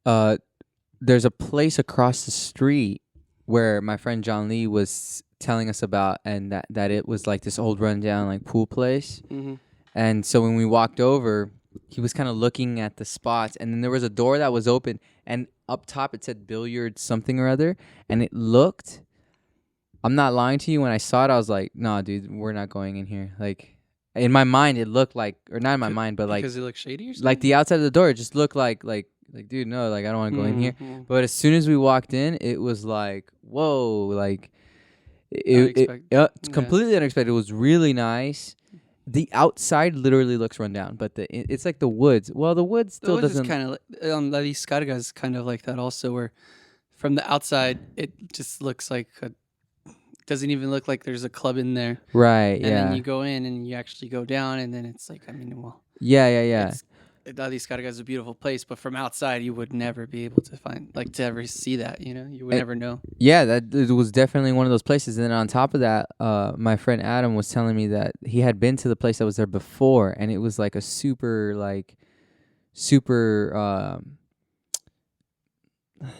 Uh, there's a place across the street where my friend John Lee was telling us about, and that it was like this old rundown like pool place. Mm-hmm. And so when we walked over, he was kind of looking at the spots, and then there was a door that was open, and up top it said billiards something or other, and it looked. I'm not lying to you. When I saw it, I was like, "Nah, dude, we're not going in here." Like, in my mind, it looked like, or not in my mind, but Because it looks shady or something? like the outside of the door, it just looked like, dude, no, like I don't want to go in here. Mhm. But as soon as we walked in, it was like, whoa, like Unexpected. it's completely unexpected. It was really nice. The outside literally looks run down, but it's like the woods. Well, the woods The still woods is doesn't. kind of La Descarga is kind of like that also, where from the outside it just looks like doesn't even look like there's a club in there. Right. And then you go in and you actually go down, and then it's like, I mean, well, Yeah. La Descarga is a beautiful place, but from outside you would never be able to find, like, to ever see that. You would never know. Yeah, that it was definitely one of those places. And then on top of that, my friend Adam was telling me that he had been to the place that was there before, and it was like a super like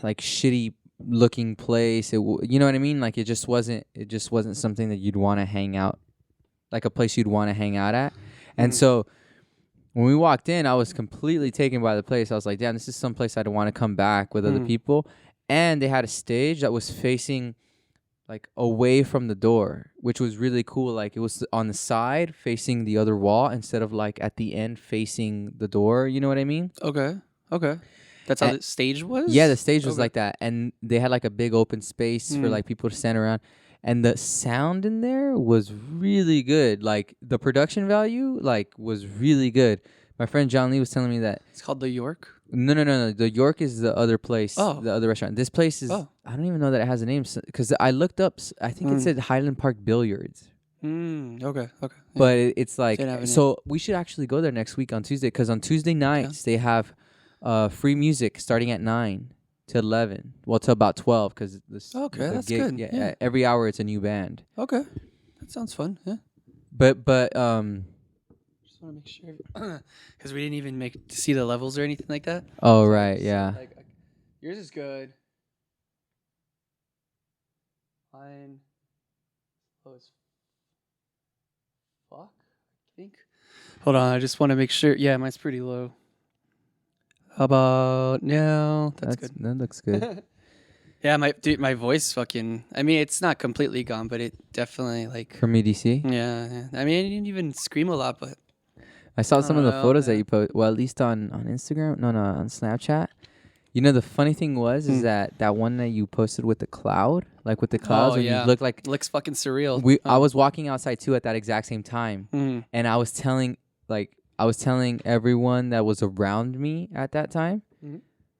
shitty looking place. You know what I mean? Like it just wasn't something that you'd want to hang out, like a place you'd want to hang out at. And so when we walked in, I was completely taken by the place. I was like, damn, this is some place I'd want to come back with other people. And they had a stage that was facing like away from the door, which was really cool. Like it was on the side facing the other wall instead of like at the end facing the door. You know what I mean? Okay. That's how the stage was? Yeah, the stage was like that. And they had like a big open space for like people to stand around. And the sound in there was really good. Like the production value was really good. My friend John Lee was telling me that It's called the York? No. The York is the other place, Oh. the other restaurant. This place is I don't even know that it has a name because I looked up. I think it said Highland Park Billiards. Okay. Yeah. But it's like Didn't have a so we should actually go there next week on Tuesday because on Tuesday nights they have free music starting at 9 to 11. Well, to about 12 because this. Okay, the that's gig, good. Yeah, every hour it's a new band. Okay. That sounds fun. Yeah. But Just want to make sure, because we didn't even make to see the levels or anything like that. oh right, yeah. Like, yours is good. Mine, low as fuck, I think. Hold on, I just want to make sure. Yeah, mine's pretty low. How about now? That's good. That looks good. Yeah, my voice fucking. I mean, it's not completely gone, but it definitely like. From EDC? Yeah. I mean, I didn't even scream a lot, but. I saw some of the photos that yeah. you post. Well, at least on Instagram. No, on Snapchat. You know, the funny thing is that one that you posted with the cloud, like with the clouds, when you look like it looks fucking surreal. I was walking outside too at that exact same time, and I was telling everyone that was around me at that time,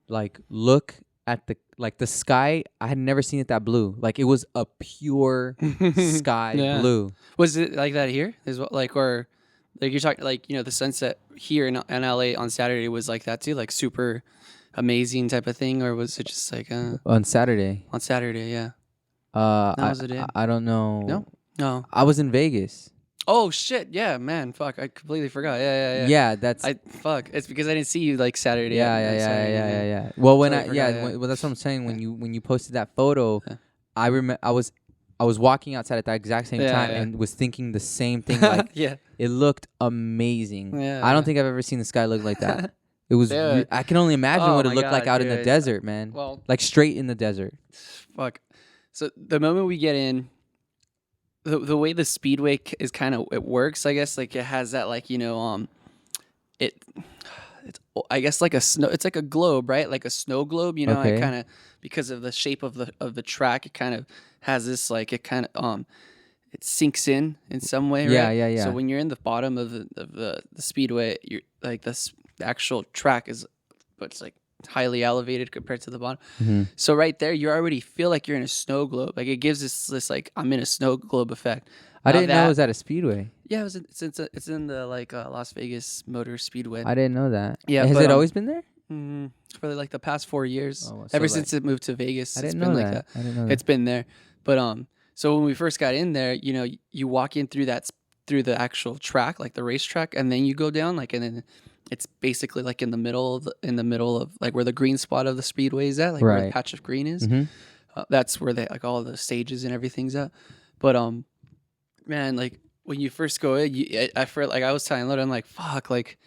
like look at the sky. I had never seen it that blue. Like it was a pure sky blue. Was it like that here? Is what or like you're talking like the sunset here in LA on Saturday was like that too, like super amazing type of thing, or was it just like on Saturday? On Saturday, yeah. I don't know. No. I was in Vegas. Oh shit! Yeah, man. Fuck, I completely forgot. Yeah. Yeah, that's. It's because I didn't see you like Saturday. Yeah. Well, when Totally well, that's what I'm saying. When you posted that photo, I remember I was walking outside at that exact same time and was thinking the same thing. Like, it looked amazing. Yeah. I don't think I've ever seen the sky look like that. It was. I can only imagine what it looked like out in the desert, man. Well, like straight in the desert. Fuck. So the moment we get in, the way the speedway is kind of it works, I guess, like it has that it's I guess like a snow. It's like a globe, right? Like a snow globe. Okay. It kind of because of the shape of the track, it kind of has this like it kind of it sinks in some way, right? Yeah. So when you're in the bottom of the speedway, you're like the actual track is, but it's like highly elevated compared to the bottom. Mm-hmm. So right there, you already feel like you're in a snow globe. Like it gives this like I'm in a snow globe effect. I didn't know it was at a speedway. Yeah, it's in the Las Vegas Motor Speedway. I didn't know that. Yeah, has it always been there? For like the past 4 years, so ever since it moved to Vegas. I didn't know that. I didn't know that. It's been there, but so when we first got in there, you walk in through the actual track, like the racetrack, and then you go down, like, and then it's basically like in the middle of like where the green spot of the speedway is at, like where the Right. patch of green is. Mm-hmm. That's where they like all the stages and everything's at. But man, like when you first go in, I feel like I was telling Loda, I'm like, fuck, like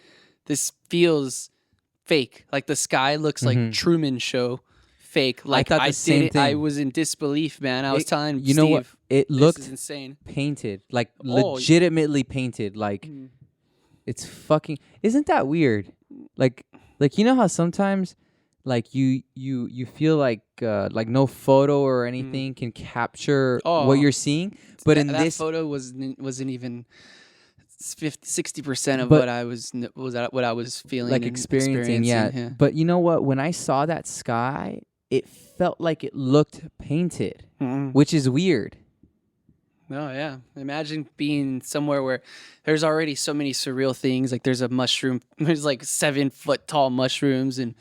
this feels fake. Like the sky looks like Mm-hmm. Truman Show fake. Like thought the same didn't. I thing. was in disbelief, man. I was telling You know what? Steve, It this looked is insane. painted, like Oh. legitimately painted. Like it's fucking. Isn't that weird? Like you know how sometimes, like you feel like no photo or anything can capture what you're seeing, but in that this photo wasn't even 60% of But- what I was what I was feeling, like and experiencing, yeah. But you know what? When I saw that sky, it felt like it looked painted, which is weird. Oh yeah, imagine being somewhere where there's already so many surreal things. Like there's a mushroom, there's like 7-foot tall mushrooms and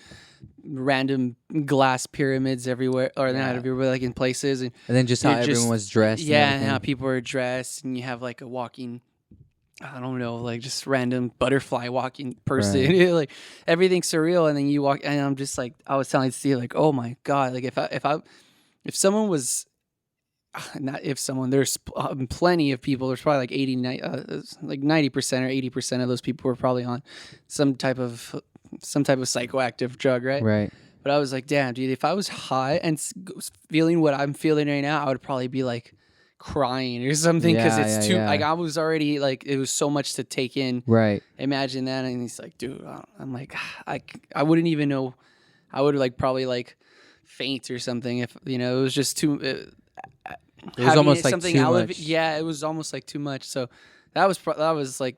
random glass pyramids everywhere, or not everywhere, like in places, and then just how you're everyone was dressed. Yeah, and and how everything. people are dressed, and you have like a walking, I don't know, like just random butterfly walking person. Right. Like everything's surreal, and then you walk, and I'm just like, I was telling Steve, like, oh my god, like if someone was, not if someone, there's plenty of people. There's probably like 90% or 80% of those people were probably on some type of psychoactive drug, right? Right. But I was like, damn, dude, if I was high and feeling what I'm feeling right now, I would probably be like crying or something, because it's too like I was already like, it was so much to take in. Right. Imagine that, and he's like, dude, I'm like, I wouldn't even know. I would like probably like faint or something if it was just too. It was almost like something too much. Yeah, it was almost like too much. So that was like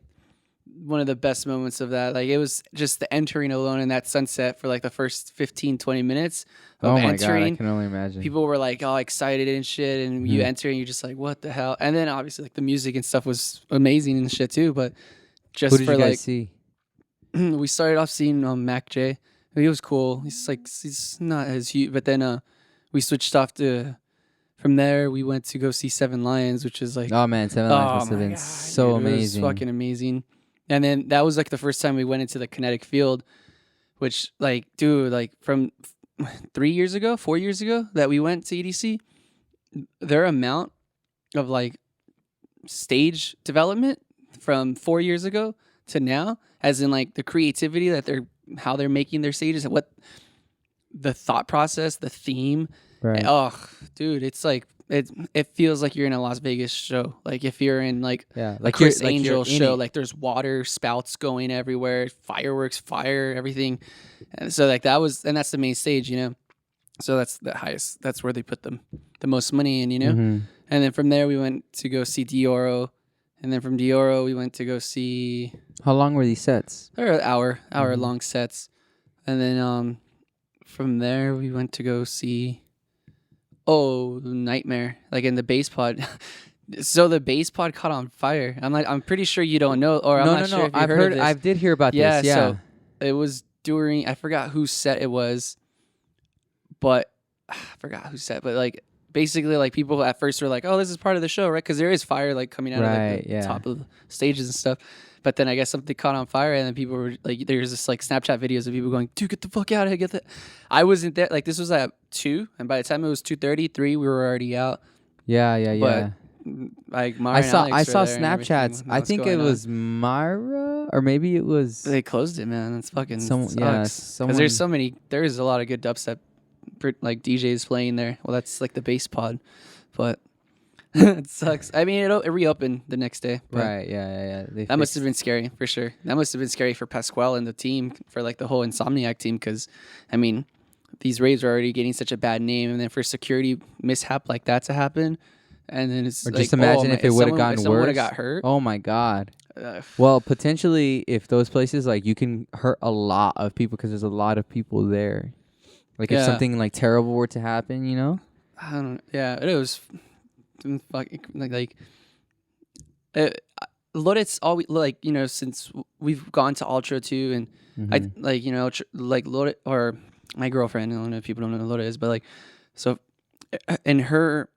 one of the best moments of that. Like it was just the entering alone in that sunset for like the first 15-20 minutes of Oh my entering. god, I can only imagine. People were like all excited and shit, and you enter and you're just like, what the hell? And then obviously like the music and stuff was amazing and shit too. But just Who did for you guys like, see? we started off seeing Mac J. He was cool. He's not as huge, but then we switched off to. From there, we went to go see Seven Lions, which is like, Oh man, Seven Lions must my have been God, so dude, amazing. It was fucking amazing. And then that was like the first time we went into the kinetic field, which like, dude, like from 4 years ago that we went to EDC, their amount of like stage development from 4 years ago to now, as in like the creativity that how they're making their stages and what the thought process, the theme. Right. Oh, dude, it's like it feels like you're in a Las Vegas show. Like if you're in like like Chris you're Angel in show, it. like there's water spouts going everywhere, fireworks, fire, everything. And so like that's the main stage, So that's the highest. That's where they put the most money in, Mm-hmm. And then from there we went to go see Dioro, and then from Dioro we went to go see. How long were these sets? They're hour long sets, and then from there we went to go see. Oh, Nightmare! Like in the bass pod. So the bass pod caught on fire. I'm pretty sure you don't know, or I'm not sure if you heard of this. I did hear about this. Yeah. So it was during, I forgot whose set it was, but I forgot who set. But like basically, like people at first were like, "Oh, this is part of the show, right?" Because there is fire like coming out of like, the top of the stages and stuff. But then I guess something caught on fire, and then people were like, "There's this like Snapchat videos of people going, dude, get the fuck out of here, get that." I wasn't there. Like this was at 2, and by the time it was 2:30, 3, we were already out. Yeah. But like Mara I and saw Alex were there and Snapchats. everything. I think it was Myra, or maybe it was. They closed it, man. That's fucking sucks. Someone. Because there's a lot of good dubstep like DJs playing there. Well, that's like the bass pod, but it sucks. I mean, it reopened the next day. Right. Yeah. That must have been scary for sure. That must have been scary for Pasquale and the team, for like the whole Insomniac team, because I mean, these raves are already getting such a bad name, and then for security mishap like that to happen, and then it's Or like, just imagine if it would have gotten someone worse. would have got hurt. Oh my god. Well, potentially, if those places, like, you can hurt a lot of people because there's a lot of people there. Like, if something like terrible were to happen, I don't. Yeah, it was fucking like. Loret's always like, since we've gone to Ultra too, and I like, like Loret, or my girlfriend. I don't know if people don't know who Loret is, but like, so, and her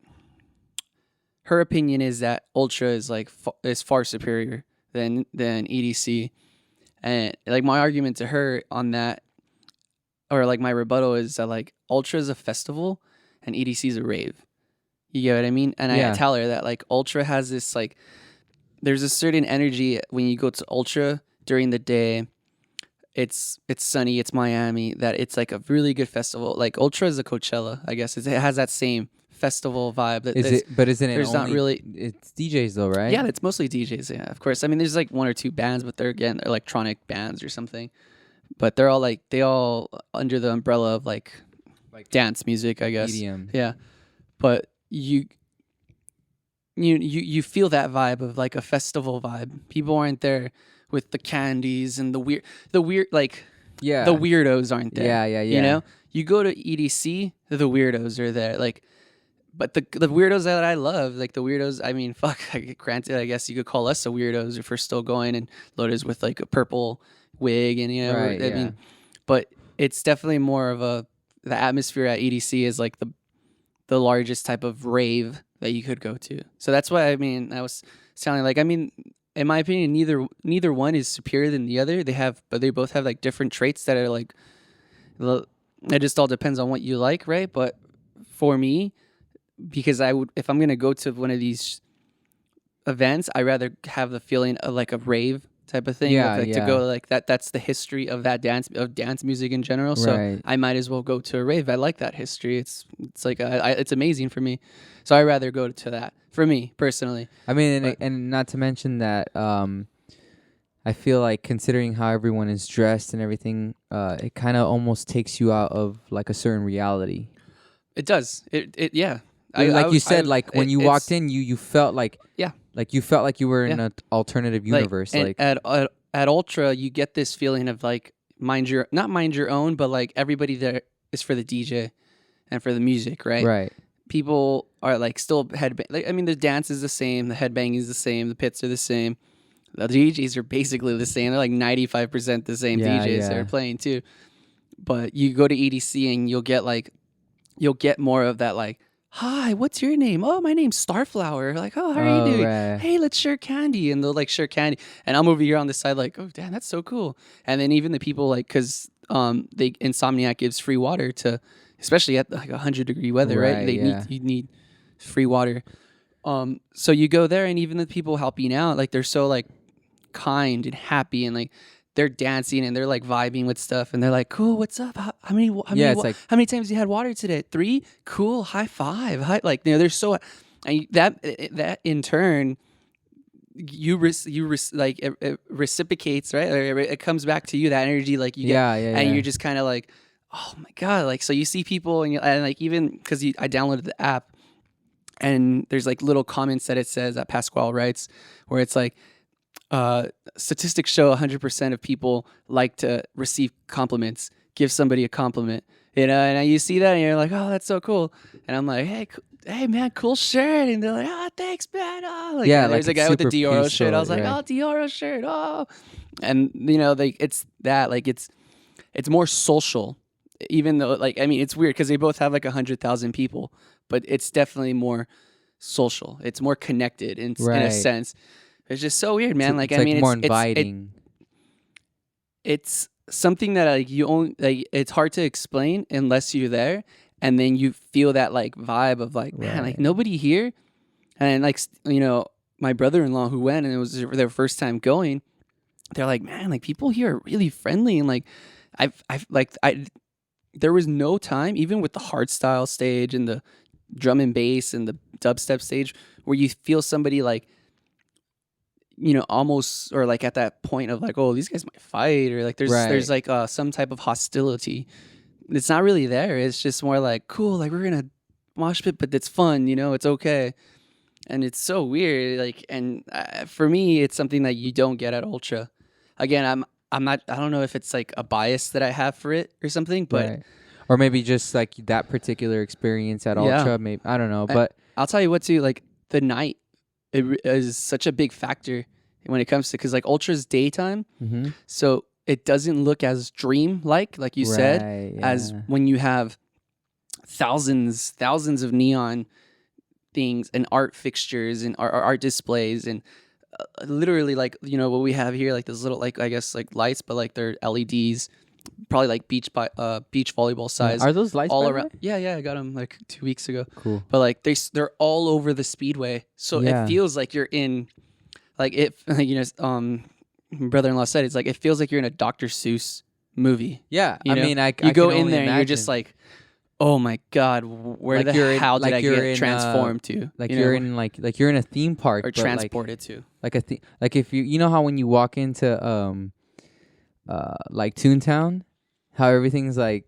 opinion is that Ultra is like is far superior than EDC, And like my argument to her on that, or like my rebuttal, is that like Ultra is a festival and EDC is a rave. You get what I mean? And I Yeah. tell her that like Ultra has this like, there's a certain energy when you go to Ultra during the day. It's sunny, it's Miami, that it's like a really good festival. Like Ultra is a Coachella, I guess. It has that same festival vibe. Is it? But isn't it there's only? not really. It's DJs though, right? Yeah, it's mostly DJs. Yeah, of course. I mean, there's like one or two bands, but they're again electronic bands or something. But they're all like they all under the umbrella of like dance music, I guess. EDM. Yeah, but you feel that vibe of like a festival vibe. People aren't there with the candies and the weird like Yeah. the weirdos aren't there. Yeah. You know, you go to EDC, the weirdos are there. Like, but the weirdos that I love, like the weirdos. I mean, fuck. Granted, I guess you could call us the weirdos if we're still going and loaded with like a purple wig and you know. Right, I mean, but it's definitely more of the atmosphere at EDC is like the largest type of rave that you could go to. So that's why I mean I was telling like I mean in my opinion neither one is superior than the other. But they both have like different traits that are like it just all depends on what you like, right? But for me, because I would if I'm gonna go to one of these events, I rather have the feeling of like a rave type of thing. Yeah, like to go like that. That's the history of that dance music in general. So Right. I might as well go to a rave. I like that history. It's like it's amazing for me. So I rather go to that for me personally. I mean, and not to mention that I feel like considering how everyone is dressed and everything, it kind of almost takes you out of like a certain reality. It does. It yeah. Like you said, like when you walked in, you felt like yeah. like you felt like you were in an alternative universe. And Like at Ultra, you get this feeling of like not mind your own, but like everybody there is for the DJ and for the music, right? right. People are like still headbang. Like, I mean, the dance is the same, the headbanging is the same, the pits are the same. The DJs are basically the same. They're like 95% the same DJs that are playing too. But you go to EDC and you'll get more of that like, hi, what's your name? Oh, my name's Starflower. Like, oh, how are you doing? Right. Hey, let's share candy. And they'll like share candy. And I'm over here on the side like, oh, damn, that's so cool. And then even the people like, because Insomniac gives free water to, especially at like 100-degree weather, right? You need free water. So you go there and even the people helping out, like they're so like kind and happy and like they're dancing and they're like vibing with stuff and they're like, cool, what's up? How many times you had water today? 3? Cool, high five. Like, you know, they're so, and that in turn, it reciprocates, right? Or it comes back to you, that energy, like you get, and you're just kind of like, oh my God. Like, so you see people and like, even because I downloaded the app and there's like little comments that it says that Pasquale writes where it's like, statistics show 100% of people like to receive compliments. Give somebody a compliment, you know, and you see that and you're like, oh, that's so cool. And I'm like, hey man, cool shirt. And they're like, oh, thanks man. Oh, like, yeah, there's like a guy with the super Dioro peaceful, shirt. I was like, right. oh, Dioro shirt. Oh, and you know, like it's that, like it's more social, even though like, I mean, it's weird because they both have like 100,000 people, but it's definitely more social. It's more connected in a sense. It's just so weird, man. Like, it's I mean, more inviting. It's something that like you only like. It's hard to explain unless you're there, and then you feel that like vibe of like, man, like nobody here, and like you know, my brother-in-law who went and it was their first time going, they're like, man, like people here are really friendly and like, there was no time even with the hardstyle stage and the drum and bass and the dubstep stage where you feel somebody like, you know, almost or like at that point of like, oh, these guys might fight or like there's like some type of hostility. It's not really there. It's just more like, cool, like we're gonna mosh pit, but it's fun, you know, it's okay. And it's so weird, like, and for me, it's something that you don't get at Ultra. Again, I'm not. I don't know if it's like a bias that I have for it or something, but or maybe just like that particular experience at Ultra. Maybe I don't know, but I'll tell you what, too. Like the night, it is such a big factor when it comes to because like Ultra's daytime, so it doesn't look as dream like you said, as when you have thousands of neon things and art fixtures and art displays and literally like what we have here, like those little like I guess like lights, but like they're LEDs, probably like beach volleyball Yeah. size, Are those lights all by the around. way? Yeah, I got them like 2 weeks ago. Cool. But like they're all over the speedway, so Yeah. it feels like you're in like it. My brother-in-law said it's like it feels like you're in a Dr. Seuss movie. Yeah. You I know? mean, I You go can in only there and you're just imagine. like, oh my god, where Like the you're in- hell like did I you're get in, transformed to? like you you're know, in like you're in a theme park, or but transported to. like like if you know how when you walk into like Toontown, how everything's like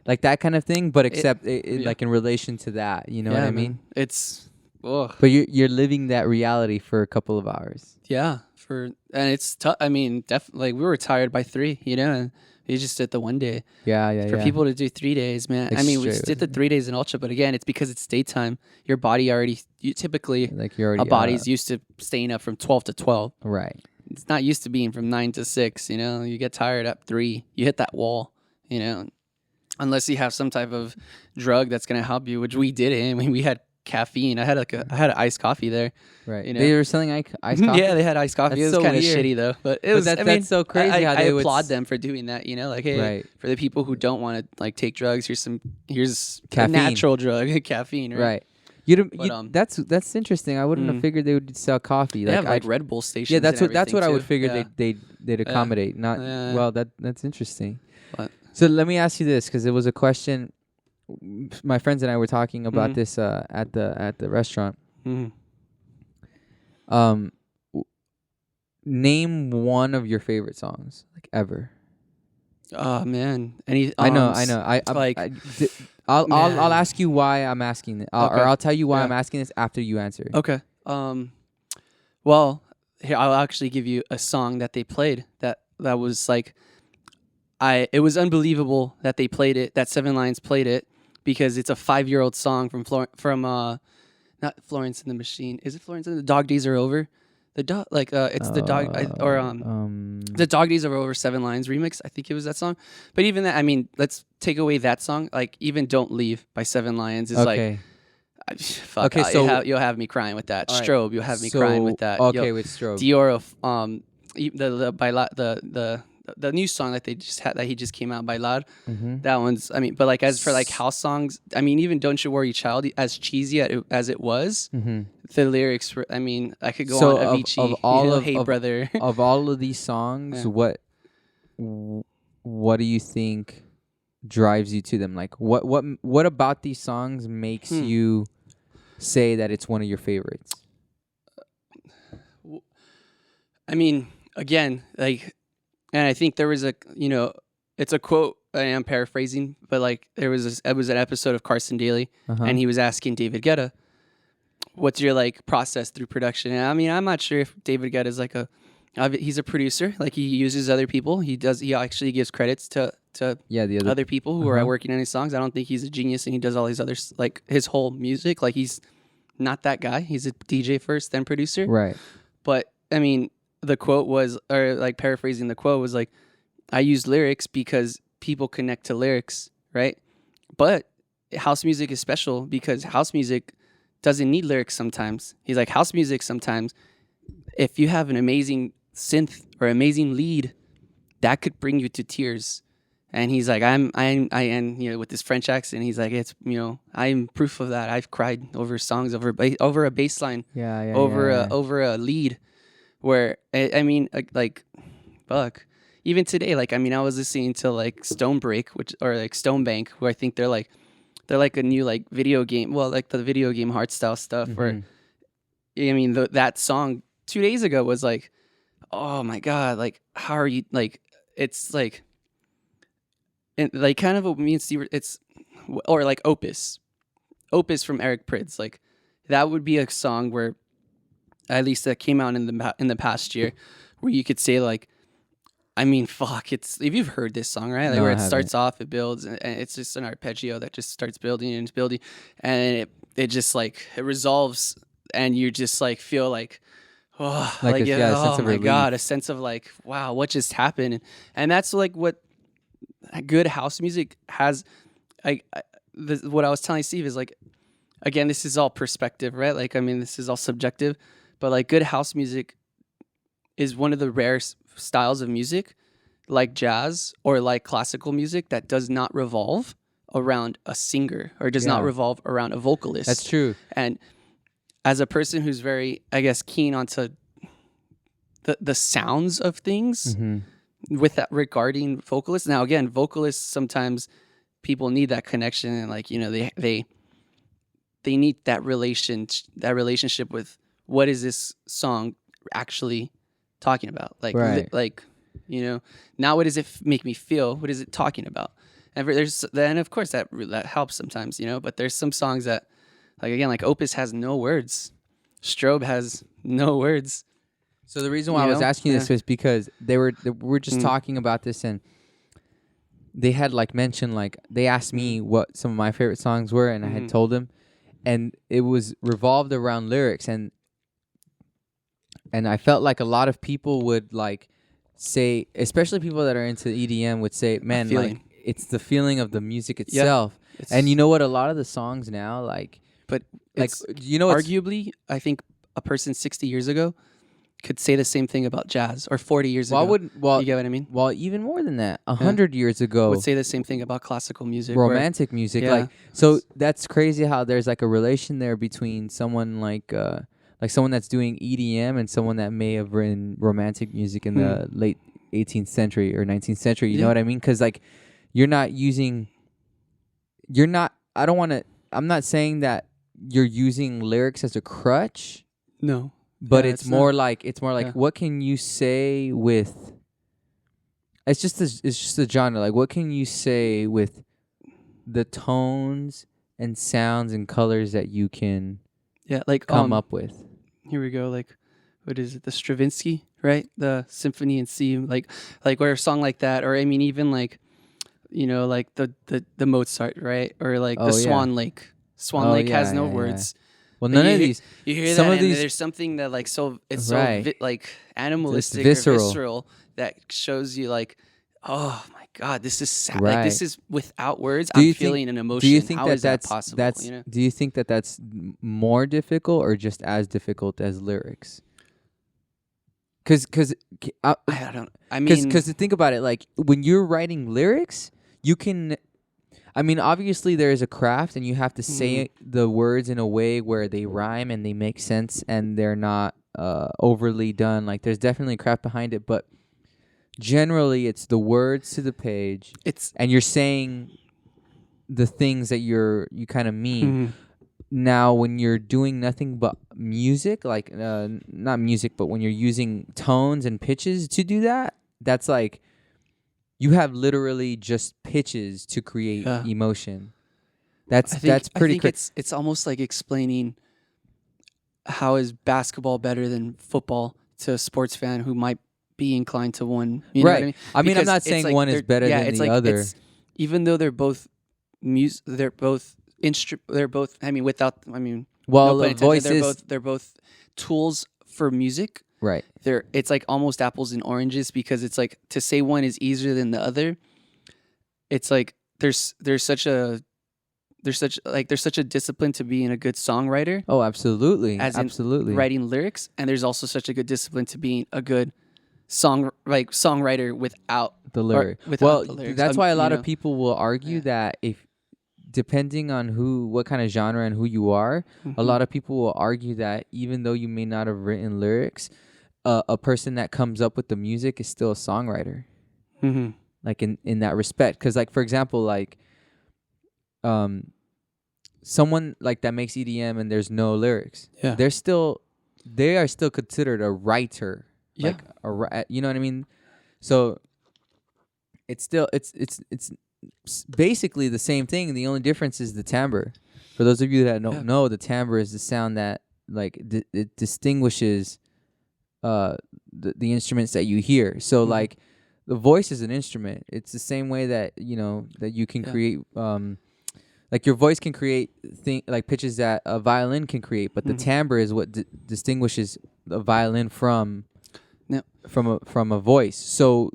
that kind of thing, but except yeah. like in relation to that, you know what I man. mean? It's ugh. But you're living that reality for a couple of hours. Yeah, and it's tough. I mean, definitely, like we were tired by 3, and we just did the one day. Yeah, yeah, For yeah. people to do 3 days, man. Like I mean, we straight just did with the 3 days in Ultra, but again, it's because it's daytime. Your body already, typically, like you're already a body's used to staying up from 12 to 12. right. It's not used to being from 9 to 6. You get tired at 3. You hit that wall. Unless you have some type of drug that's gonna help you, which we didn't. I mean, we had caffeine. I had an iced coffee there. Right. You know? They were selling iced coffee. Yeah, they had iced coffee. That's It was so kind of weird. shitty though, but it But was. that's so crazy I how they would applaud them for doing that. Like, hey, Right. for the people who don't want to like take drugs, here's Caffeine. a natural drug, caffeine. Right. Right. You But, don't. That's interesting. I wouldn't have figured they would sell coffee. They have like I- Red Bull stations. yeah, that's and what I everything, would too. figure Yeah. they'd accommodate. Not Yeah. well. That's interesting. But- So let me ask you this, because it was a question. My friends and I were talking about Mhm. this at the restaurant. Mhm. Um, name one of your favorite songs, like ever. Oh man, I know. I like, I'll man. ask you why I'm asking it, Okay. or I'll tell you why Yeah. I'm asking this after you answer. Okay. Well, here I'll actually give you a song that they played that was like, it was unbelievable that they played it. That Seven Lions played it because it's a 5-year-old song from not Florence and the Machine. Is it Florence and the Dog Days Are Over? The dog it's the dog the Dog Days Are Over 7 Lions remix. I think it was that song. But even that, I mean, let's take away that song. Like even Don't Leave by 7 Lions is okay. fuck. Okay, so- you'll have me crying with that. All right. Strobe, you'll have me crying with that. Okay, Yo, with Strobe. Dior, the new song that they just had that he just came out by Loud. Mhm. That one's, I mean, but like as for like house songs, I mean, even Don't You Worry Child, as cheesy as it was, Mhm. the lyrics were, I mean, I could go So on of- Avicii, of all of- Hey of- Brother. Of all of these songs, Yeah. what do you think drives you to them? Like what about these songs makes you say that it's one of your favorites? I mean, again, like, and I think there was it's a quote. I am paraphrasing, but like it was an episode of Carson Daly, Uh-huh. and he was asking David Guetta, "What's your like process through production?" And I mean, I'm not sure if David Guetta is like he's a producer. Like he uses other people. He actually gives credits to Yeah, the other people who are Uh-huh. working on his songs. I don't think he's a genius and he does all these other like his whole music. Like he's not that guy. He's a DJ first, then producer. right. But I mean, the quote was, or like paraphrasing the quote was like, I use lyrics because people connect to lyrics, right? But house music is special because house music doesn't need lyrics sometimes. He's like, house music sometimes, if you have an amazing synth or amazing lead, that could bring you to tears. And he's like, and with this French accent, he's like, it's, I'm proof of that. I've cried over songs, over a bass line, Yeah, yeah. over a lead, where I mean, like, fuck. Even today, like, I mean, I was listening to like Stone Break, or like Stone Bank, who I think they're like a new like video game, well, like the video game heart style stuff. Where, Mhm. I mean, that song 2 days ago was like, oh my god, like, how are you, like, it's like, and like kind of what means it's, or like Opus from Eric Prydz, like that would be a song where, at least that came out in the past year, where you could say like, I mean, fuck, it's, if you've heard this song, right? Like No, where I it starts haven't. off, it builds, and it's just an arpeggio that just starts building and building, and it just like, it resolves, and you just like feel like, oh, Like a sense oh of my relief. god, a sense of like, wow, what just happened? And that's like what good house music has. What I was telling Steve is like, again, this is all perspective, right? Like, I mean, this is all subjective, but like good house music is one of the rare styles of music, like jazz or like classical music, that does not revolve around a singer or does not Yeah. revolve around a vocalist. That's true. And as a person who's very, I guess, keen onto the sounds of things with that regarding vocalists. Now, again, vocalists, sometimes people need that connection, and like, you know, they need that relationship with what is this song actually talking about? Like, Right. like, you know, now what does it make me feel? What is it talking about? And then of course that helps sometimes, you know, but there's some songs that, like, again, like Opus has no words. Strobe has no words. So the reason why You I was know? asking this Yeah. was because we were just talking about this, and they had like mentioned, like, they asked me what some of my favorite songs were, and I had told them, and it was revolved around lyrics, and I felt like a lot of people would like say, especially people that are into EDM, would say, man, like, feeling. it's the feeling of the music itself. It's- And you know what, a lot of the songs now, like But it's you know, it's arguably, I think a person 60 years ago could say the same thing about jazz, or 40 years well, I ago. wouldn't, well, You get what I mean? well, even more than that, 100 years ago, Would say the same thing about classical music. where- romantic music, Yeah. like, so that's crazy how there's like a relation there between someone like someone that's doing EDM and someone that may have written romantic music in the late 18th century or 19th century. You know Yeah. what I mean? Because like I'm not saying that you're using lyrics as a crutch, No. but Yeah, it's more like Yeah. what can you say with, it's just a genre, like what can you say with the tones and sounds and colors that you can Yeah, like come up with. Here we go. Like, what is it? The Stravinsky, right? The Symphony in C, like or a song like that, or I mean, even like, you know, like the Mozart, right? Or like Oh, the yeah. Swan Lake. Swan Oh, Lake yeah, has no yeah, yeah. words. Well, But none you of hear- these, You hear some that, of and these- there's something that like it's Right. so like animalistic visceral. or visceral that shows you like, oh my God, this is sad. Right. Like, this is without words. Do you I'm think- feeling an emotion. do you think How that is that's possible? that's You know? do you think that that's more difficult or just as difficult as lyrics? Because I don't. I mean, because think about it, like when you're writing lyrics, you can, I mean, obviously there is a craft, and you have to say the words in a way where they rhyme and they make sense and they're not overly done. Like there's definitely a craft behind it, but generally it's the words to the page, and you're saying the things that you kind of mean. Now, when you're doing nothing but music, like not music, but when you're using tones and pitches to do that, that's like you have literally just pitches to create emotion. That's pretty. I think it's almost like explaining how is basketball better than football to a sports fan who might be inclined to one. You know what I mean? I'm Because not it's saying like one is better than it's the like other. Even though they're both they're both they're both. I mean, without. I mean, Well, no pun the voice intended, is they're both tools for music. right. It's like almost apples and oranges, because it's like to say one is easier than the other. It's like there's such a discipline to being a good songwriter, Oh, absolutely, as in absolutely. writing lyrics, and there's also such a good discipline to being a good songwriter without The lyric. without Well, the lyrics. that's why a you lot know? of people will argue that if, depending on what kind of genre and who you are, a lot of people will argue that even though you may not have written lyrics, a person that comes up with the music is still a songwriter. Like in that respect, because like for example, like someone like that makes EDM and there's no lyrics, Yeah. they are still considered a writer. Yeah. Like you know what I mean? So it's still it's basically the same thing. The only difference is the timbre. For those of you that don't know, the timbre is the sound that like it distinguishes the instruments that you hear. So like the voice is an instrument. It's the same way that that you can create like your voice can create like pitches that a violin can create, but the timbre is what distinguishes a violin from a voice. So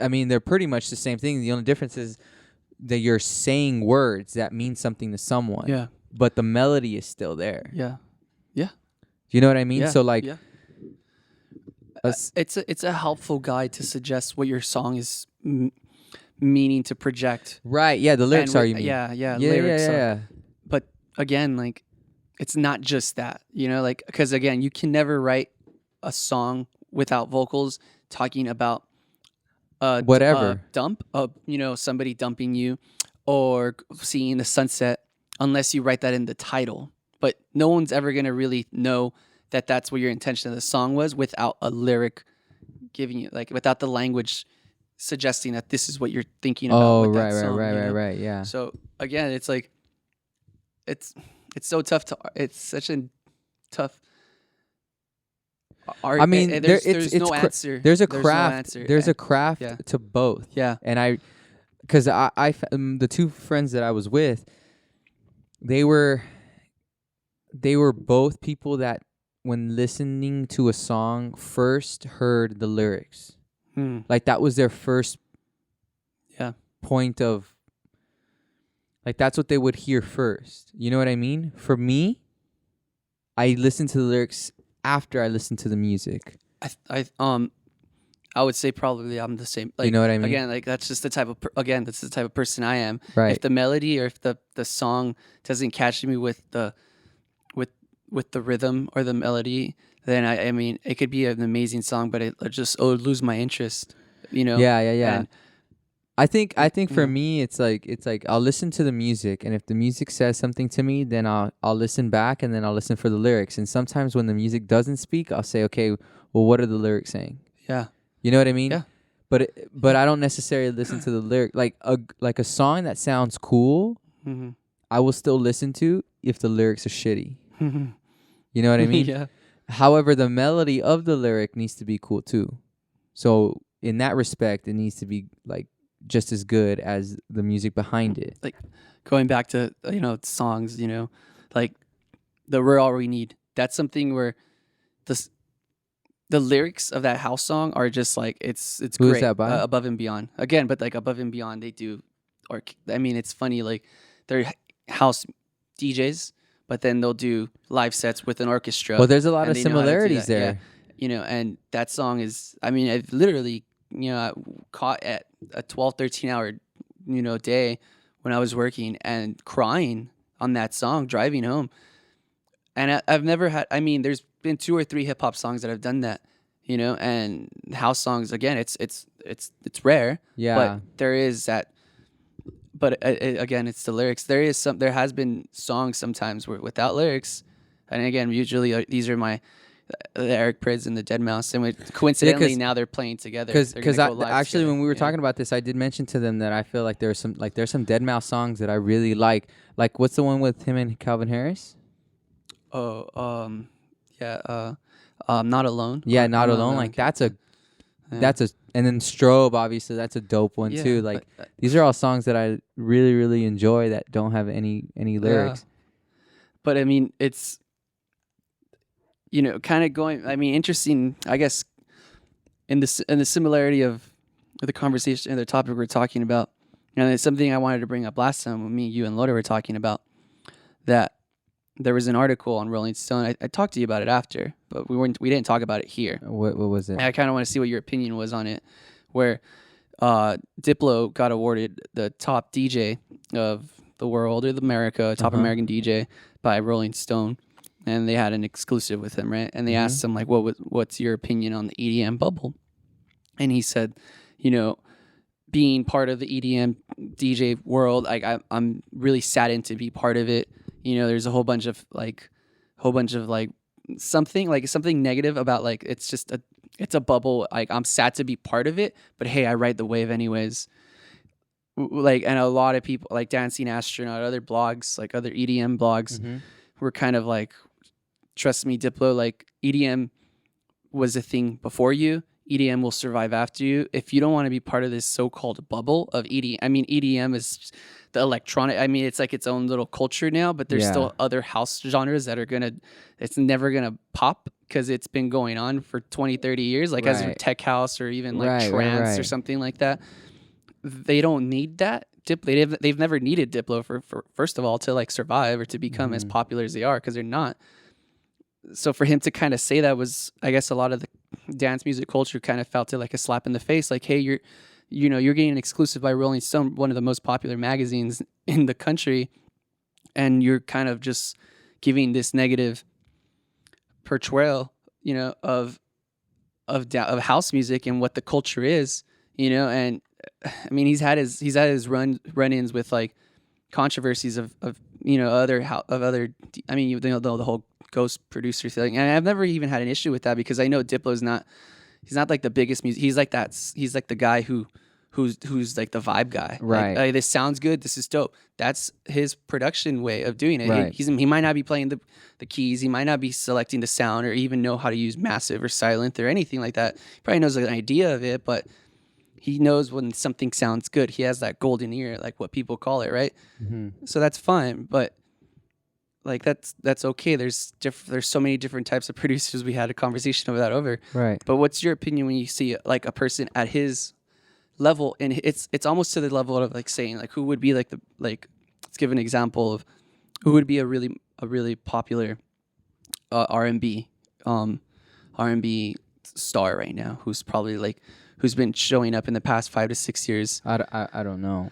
I mean, they're pretty much the same thing. The only difference is that you're saying words that mean something to someone. Yeah. But the melody is still there. Yeah. Yeah. Do you know what I mean? Yeah. So like yeah. it's a helpful guide to suggest what your song is meaning to project. Right. Yeah. The lyrics And are, you mean? yeah, Yeah. lyrics Yeah. are. Yeah. But again, like, it's not just that, like, because again, you can never write a song without vocals talking about Whatever. dump, somebody dumping you, or seeing the sunset, unless you write that in the title. But no one's ever gonna really know that that's what your intention of the song was without a lyric giving you, like, without the language suggesting that this is what you're thinking about Oh, with that right. song. Right. Yeah. So again, it's like it's so tough to. It's such a tough. I mean, there's no answer. There's a no craft. answer. There's a And- craft yeah. to both. Yeah. And because the two friends that I was with, they were both people that, when listening to a song, first heard the lyrics. Like, that was their first point of, like, that's what they would hear first. You know what I mean? For me, I listen to the lyrics after I listen to the music. I would say probably I'm the same. Like, you know what I mean? Again, like, that's just the type of that's the type of person I am. Right. If the melody or if the song doesn't catch me with the rhythm or the melody, then I mean, it could be an amazing song, but it would lose my interest. Yeah. And I think for me, it's like I'll listen to the music, and if the music says something to me, then I'll listen back, and then I'll listen for the lyrics. And sometimes when the music doesn't speak, I'll say, okay, well, what are the lyrics saying? Yeah. You know what I mean? Yeah. But I don't necessarily listen to the lyric. Like a song that sounds cool, I will still listen to if the lyrics are shitty. You know what I mean? Yeah. However, the melody of the lyric needs to be cool too. So in that respect, it needs to be like just as good as the music behind it. Like, going back to songs, like the "We're All We Need." That's something where the lyrics of that house song are just like it's Who is great. that by? Above and Beyond. Again, but like Above and Beyond, they do, or I mean, it's funny, like, they're house DJs, but then they'll do live sets with an orchestra. Well, there's a lot and of they know how to do similarities that. there. Yeah. And that song is, I mean, I've literally, caught at a 12, 13-hour, day when I was working and crying on that song driving home. And I've never had, I mean, there's been 2 or 3 hip hop songs that have done that, and house songs, again, it's rare. Yeah. But there is that, but again, it's the lyrics. There has been songs sometimes where without lyrics. And again, usually these are the Eric Prydz and the Dead Mouse, and coincidentally now they're playing together. Because actually, when we were talking about this, I did mention to them that I feel like there's some Dead Mouse songs that I really like. Like, what's the one with him and Calvin Harris? Oh, Not Alone. Yeah, Not Alone. Like, that's a, and then Strobe, obviously, that's a dope one too. Like, these are all songs that I really, really enjoy that don't have any lyrics. Yeah. But I mean, it's, kind of going. I mean, interesting. I guess in the similarity of the conversation and the topic we're talking about, and it's something I wanted to bring up last time when me, you, and Loda were talking about, that there was an article on Rolling Stone. I talked to you about it after, but we didn't talk about it here. What was it? And I kind of want to see what your opinion was on it, where Diplo got awarded the top DJ of the world, or the America, top American DJ by Rolling Stone. And they had an exclusive with him, right? And they asked him, like, what's your opinion on the EDM bubble? And he said, being part of the EDM DJ world, like, I'm really saddened to be part of it. There's a whole bunch of something negative about, like, it's a bubble. Like, I'm sad to be part of it, but hey, I ride the wave anyways. Like, and a lot of people, like Dancing Astronaut, other blogs, like other EDM blogs, were kind of like, trust me, Diplo, like, EDM was a thing before you. EDM will survive after you. If you don't want to be part of this so-called bubble of EDM, I mean, EDM is the electronic, I mean, it's like its own little culture now, but there's still other house genres that it's never gonna pop because it's been going on for 20, 30 years, like as tech house or even like trance or something like that. They don't need that. They've never needed Diplo for first of all to, like, survive or to become as popular as they are, because they're not. so for him to kind of say that was, I guess, a lot of the dance music culture kind of felt it like a slap in the face. Like, hey, you're getting an exclusive by Rolling Stone, one of the most popular magazines in the country, and you're kind of just giving this negative portrayal, of house music and what the culture is, and I mean, he's had his run-ins with like controversies of other. I mean, the whole ghost producer thing, and I've never even had an issue with that because I know Diplo's not. He's not like the biggest music. He's like that. He's like the guy who's like the vibe guy. Right. Like, hey, this sounds good. This is dope. That's his production way of doing it. Right. He might not be playing the keys. He might not be selecting the sound or even know how to use massive or silent or anything like that. He probably knows an idea of it, but he knows when something sounds good. He has that golden ear, like what people call it, right? Mm-hmm. So that's fine, but like that's okay. There's so many different types of producers. We had a conversation of that over. Right. But what's your opinion when you see like a person at his level, and it's almost to the level of like saying like who would be like let's give an example of who would be a really popular R&B star right now, who's probably like who's been showing up in the past 5 to 6 years. I don't know.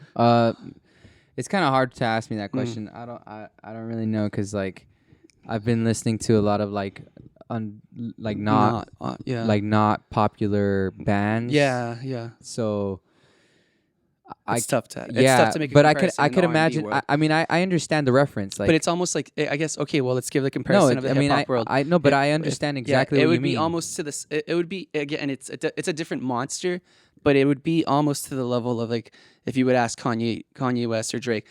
It's kind of hard to ask me that question. I don't really know because like I've been listening to a lot of like not popular bands. Yeah. So It's tough to make a but comparison I in could the R&B imagine. world. I mean, I understand the reference. Like, But it's almost like, I guess, okay, well, let's give the no, comparison of the hip hop world. I know, but I understand exactly it what would you be mean. almost to this. It would be again. It's a different monster, but it would be almost to the level of like if you would ask Kanye West or Drake,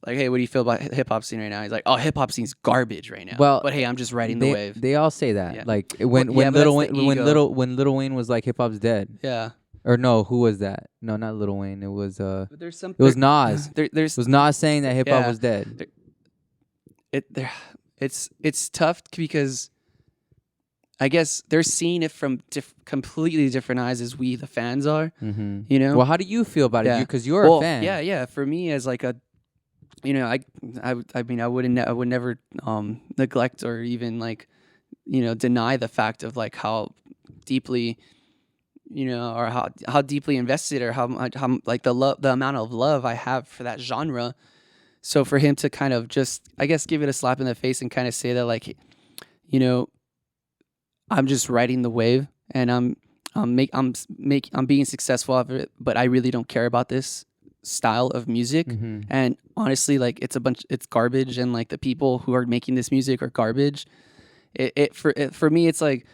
like, hey, what do you feel about hip hop scene right now? He's like, oh, hip hop scene's garbage right now. Well, but hey, I'm just riding the wave. They all say that. Yeah. Like Well, when yeah, but Lil that's the Wayne, ego. when Lil Wayne was like hip hop's dead. Yeah, Or no, who was that? No, not Lil Wayne. It was but there's some. it was Nas. There's It was Nas saying that hip hop Yeah. was dead. It's tough because I guess they're seeing it from completely different eyes as we the fans are. Mm-hmm. You know. Well, how do you feel about it? Yeah. Because you're a fan. Yeah. For me, as like a, I mean, I would never neglect or even like, deny the fact of like how deeply, or how deeply invested or how like the amount of love I have for that genre. So for him to kind of just, I guess, give it a slap in the face and kind of say that like, I'm just riding the wave and I'm being successful of it, but I really don't care about this style of music. Mm-hmm. And honestly, like it's garbage, and like the people who are making this music are garbage. For me, it's like,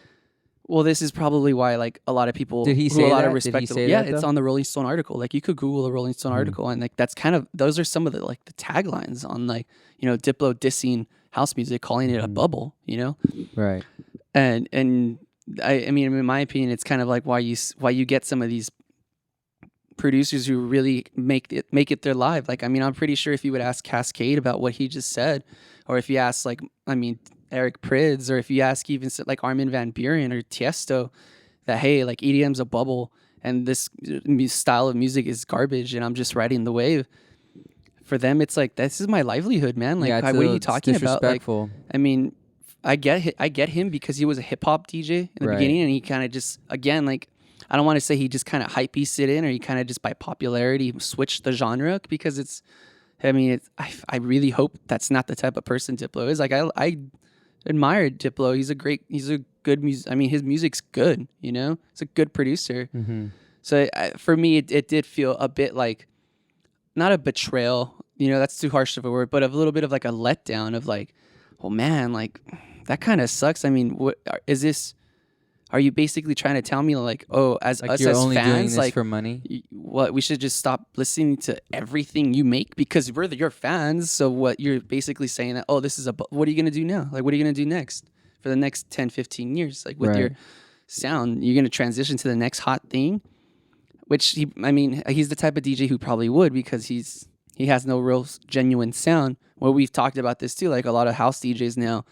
well, this is probably why like a lot of people Did he who say a lot that? of Did he respect. say Yeah, that, it's though? on the Rolling Stone article. Like you could Google a Rolling Stone article, and like that's kind of those are some of the like the taglines on like Diplo dissing house music, calling it a bubble. Right. And I mean, in my opinion, it's kind of like why you get some of these producers who really make it their life. Like, I mean, I'm pretty sure if you would ask Cascade about what he just said, or if you ask like, I mean, Eric Prydz, or if you ask even like Armin van Buuren or Tiesto, that hey, like EDM's a bubble and this style of music is garbage, and I'm just riding the wave. For them, it's like this is my livelihood, man. Like, yeah, what are you talking about? Like, disrespectful. I mean, I get him because he was a hip hop DJ in the Right. beginning, and he kind of just again like I don't want to say he just kind of hype beast it in, or he kind of just by popularity switched the genre because it's. I mean, I really hope that's not the type of person Diplo is. Like I admire Diplo. He's a good music. I mean, his music's good. He's a good producer. Mm-hmm. So for me, it did feel a bit like not a betrayal. That's too harsh of a word, but a little bit of like a letdown of like, well, man, like that kind of sucks. I mean, what is this? Are you basically trying to tell me like, oh, as Like us you're as only doing fans, this like, for money? what we should just stop listening to everything you make because we're your fans. So what you're basically saying that, oh, this is what are you gonna do now? Like, what are you gonna do next for the next 10, 15 years? Like with your sound, you're gonna transition to the next hot thing, which he's the type of DJ who probably would because he has no real genuine sound. Well, we've talked about this too. Like a lot of house DJs now,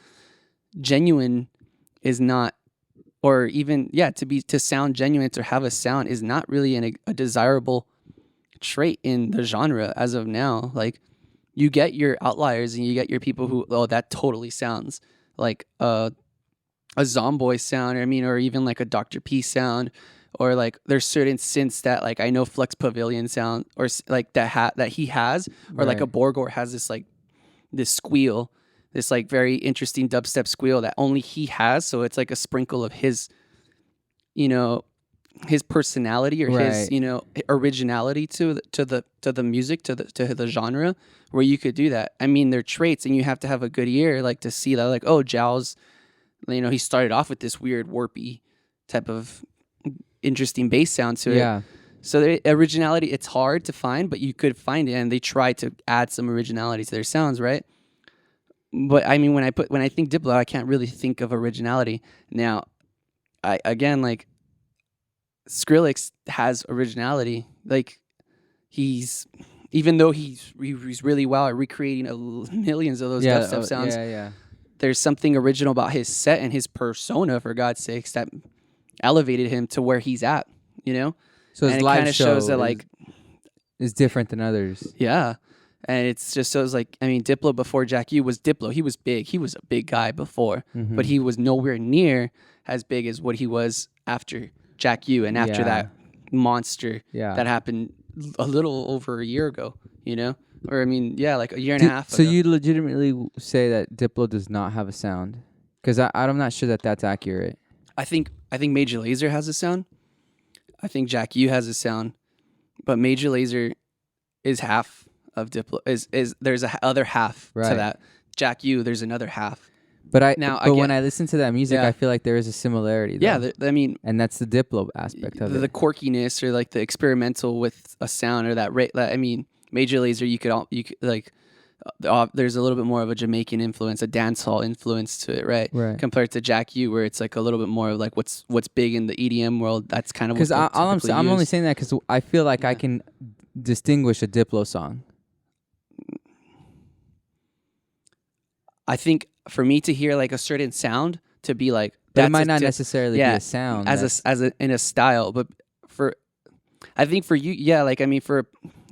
genuine is not. Or even to sound genuine, to have a sound is not really a desirable trait in the genre as of now. Like you get your outliers and you get your people who that totally sounds like a Zomboy sound, or even like a Dr. P sound, or like there's certain synths that like I know Flux Pavilion sound, or like that he has, or like a Right. Borgor has this squeal, this like very interesting dubstep squeal that only he has. So it's like a sprinkle of his, you know, his personality or his, Right. originality to the music, to the genre, where you could do that. I mean, they're traits, and you have to have a good ear, like to see that, like, oh, Jow's, he started off with this weird warpy type of interesting bass sound to it. Yeah. So the originality, it's hard to find, but you could find it, and they try to add some originality to their sounds, right? But I mean, when I think Diplo, I can't really think of originality. Now, like Skrillex has originality. Like even though he's really well at recreating millions of those dubstep sounds, Yeah. there's something original about his set and his persona, for God's sakes, that elevated him to where he's at, So his and it live kind of show shows that, like, is different than others. yeah. And it's just shows, like, I mean, Diplo before Jack U was Diplo. He was big. He was a big guy before, Mm-hmm. but he was nowhere near as big as what he was after Jack U and after Yeah. that monster Yeah. that happened a little over a year ago, Or, I mean, yeah, like a year and a half So ago. you legitimately say that Diplo does not have a sound? Because I'm not sure that that's accurate. I think Major Lazer has a sound. I think Jack U has a sound, but Major Lazer is half of Diplo. Is there's a other half Right. to that. Jack U, there's another half. But when get- I listen to that music, Yeah. I feel like there is a similarity. Though. Yeah, I mean, and that's the Diplo aspect of the it. quirkiness, or like the experimental with a sound, or that rate. I mean, Major Lazer, you could like. There's a little bit more of a Jamaican influence, a dancehall influence to it, right? Right. Compared to Jack U, where it's like a little bit more of like what's big in the EDM world. That's kind of Because what I'm only saying that because I feel like I can distinguish a Diplo song. I think for me to hear like a certain sound, to be like, But it might not necessarily be yeah, a sound. in a style, but I think for you, yeah, like, I mean, for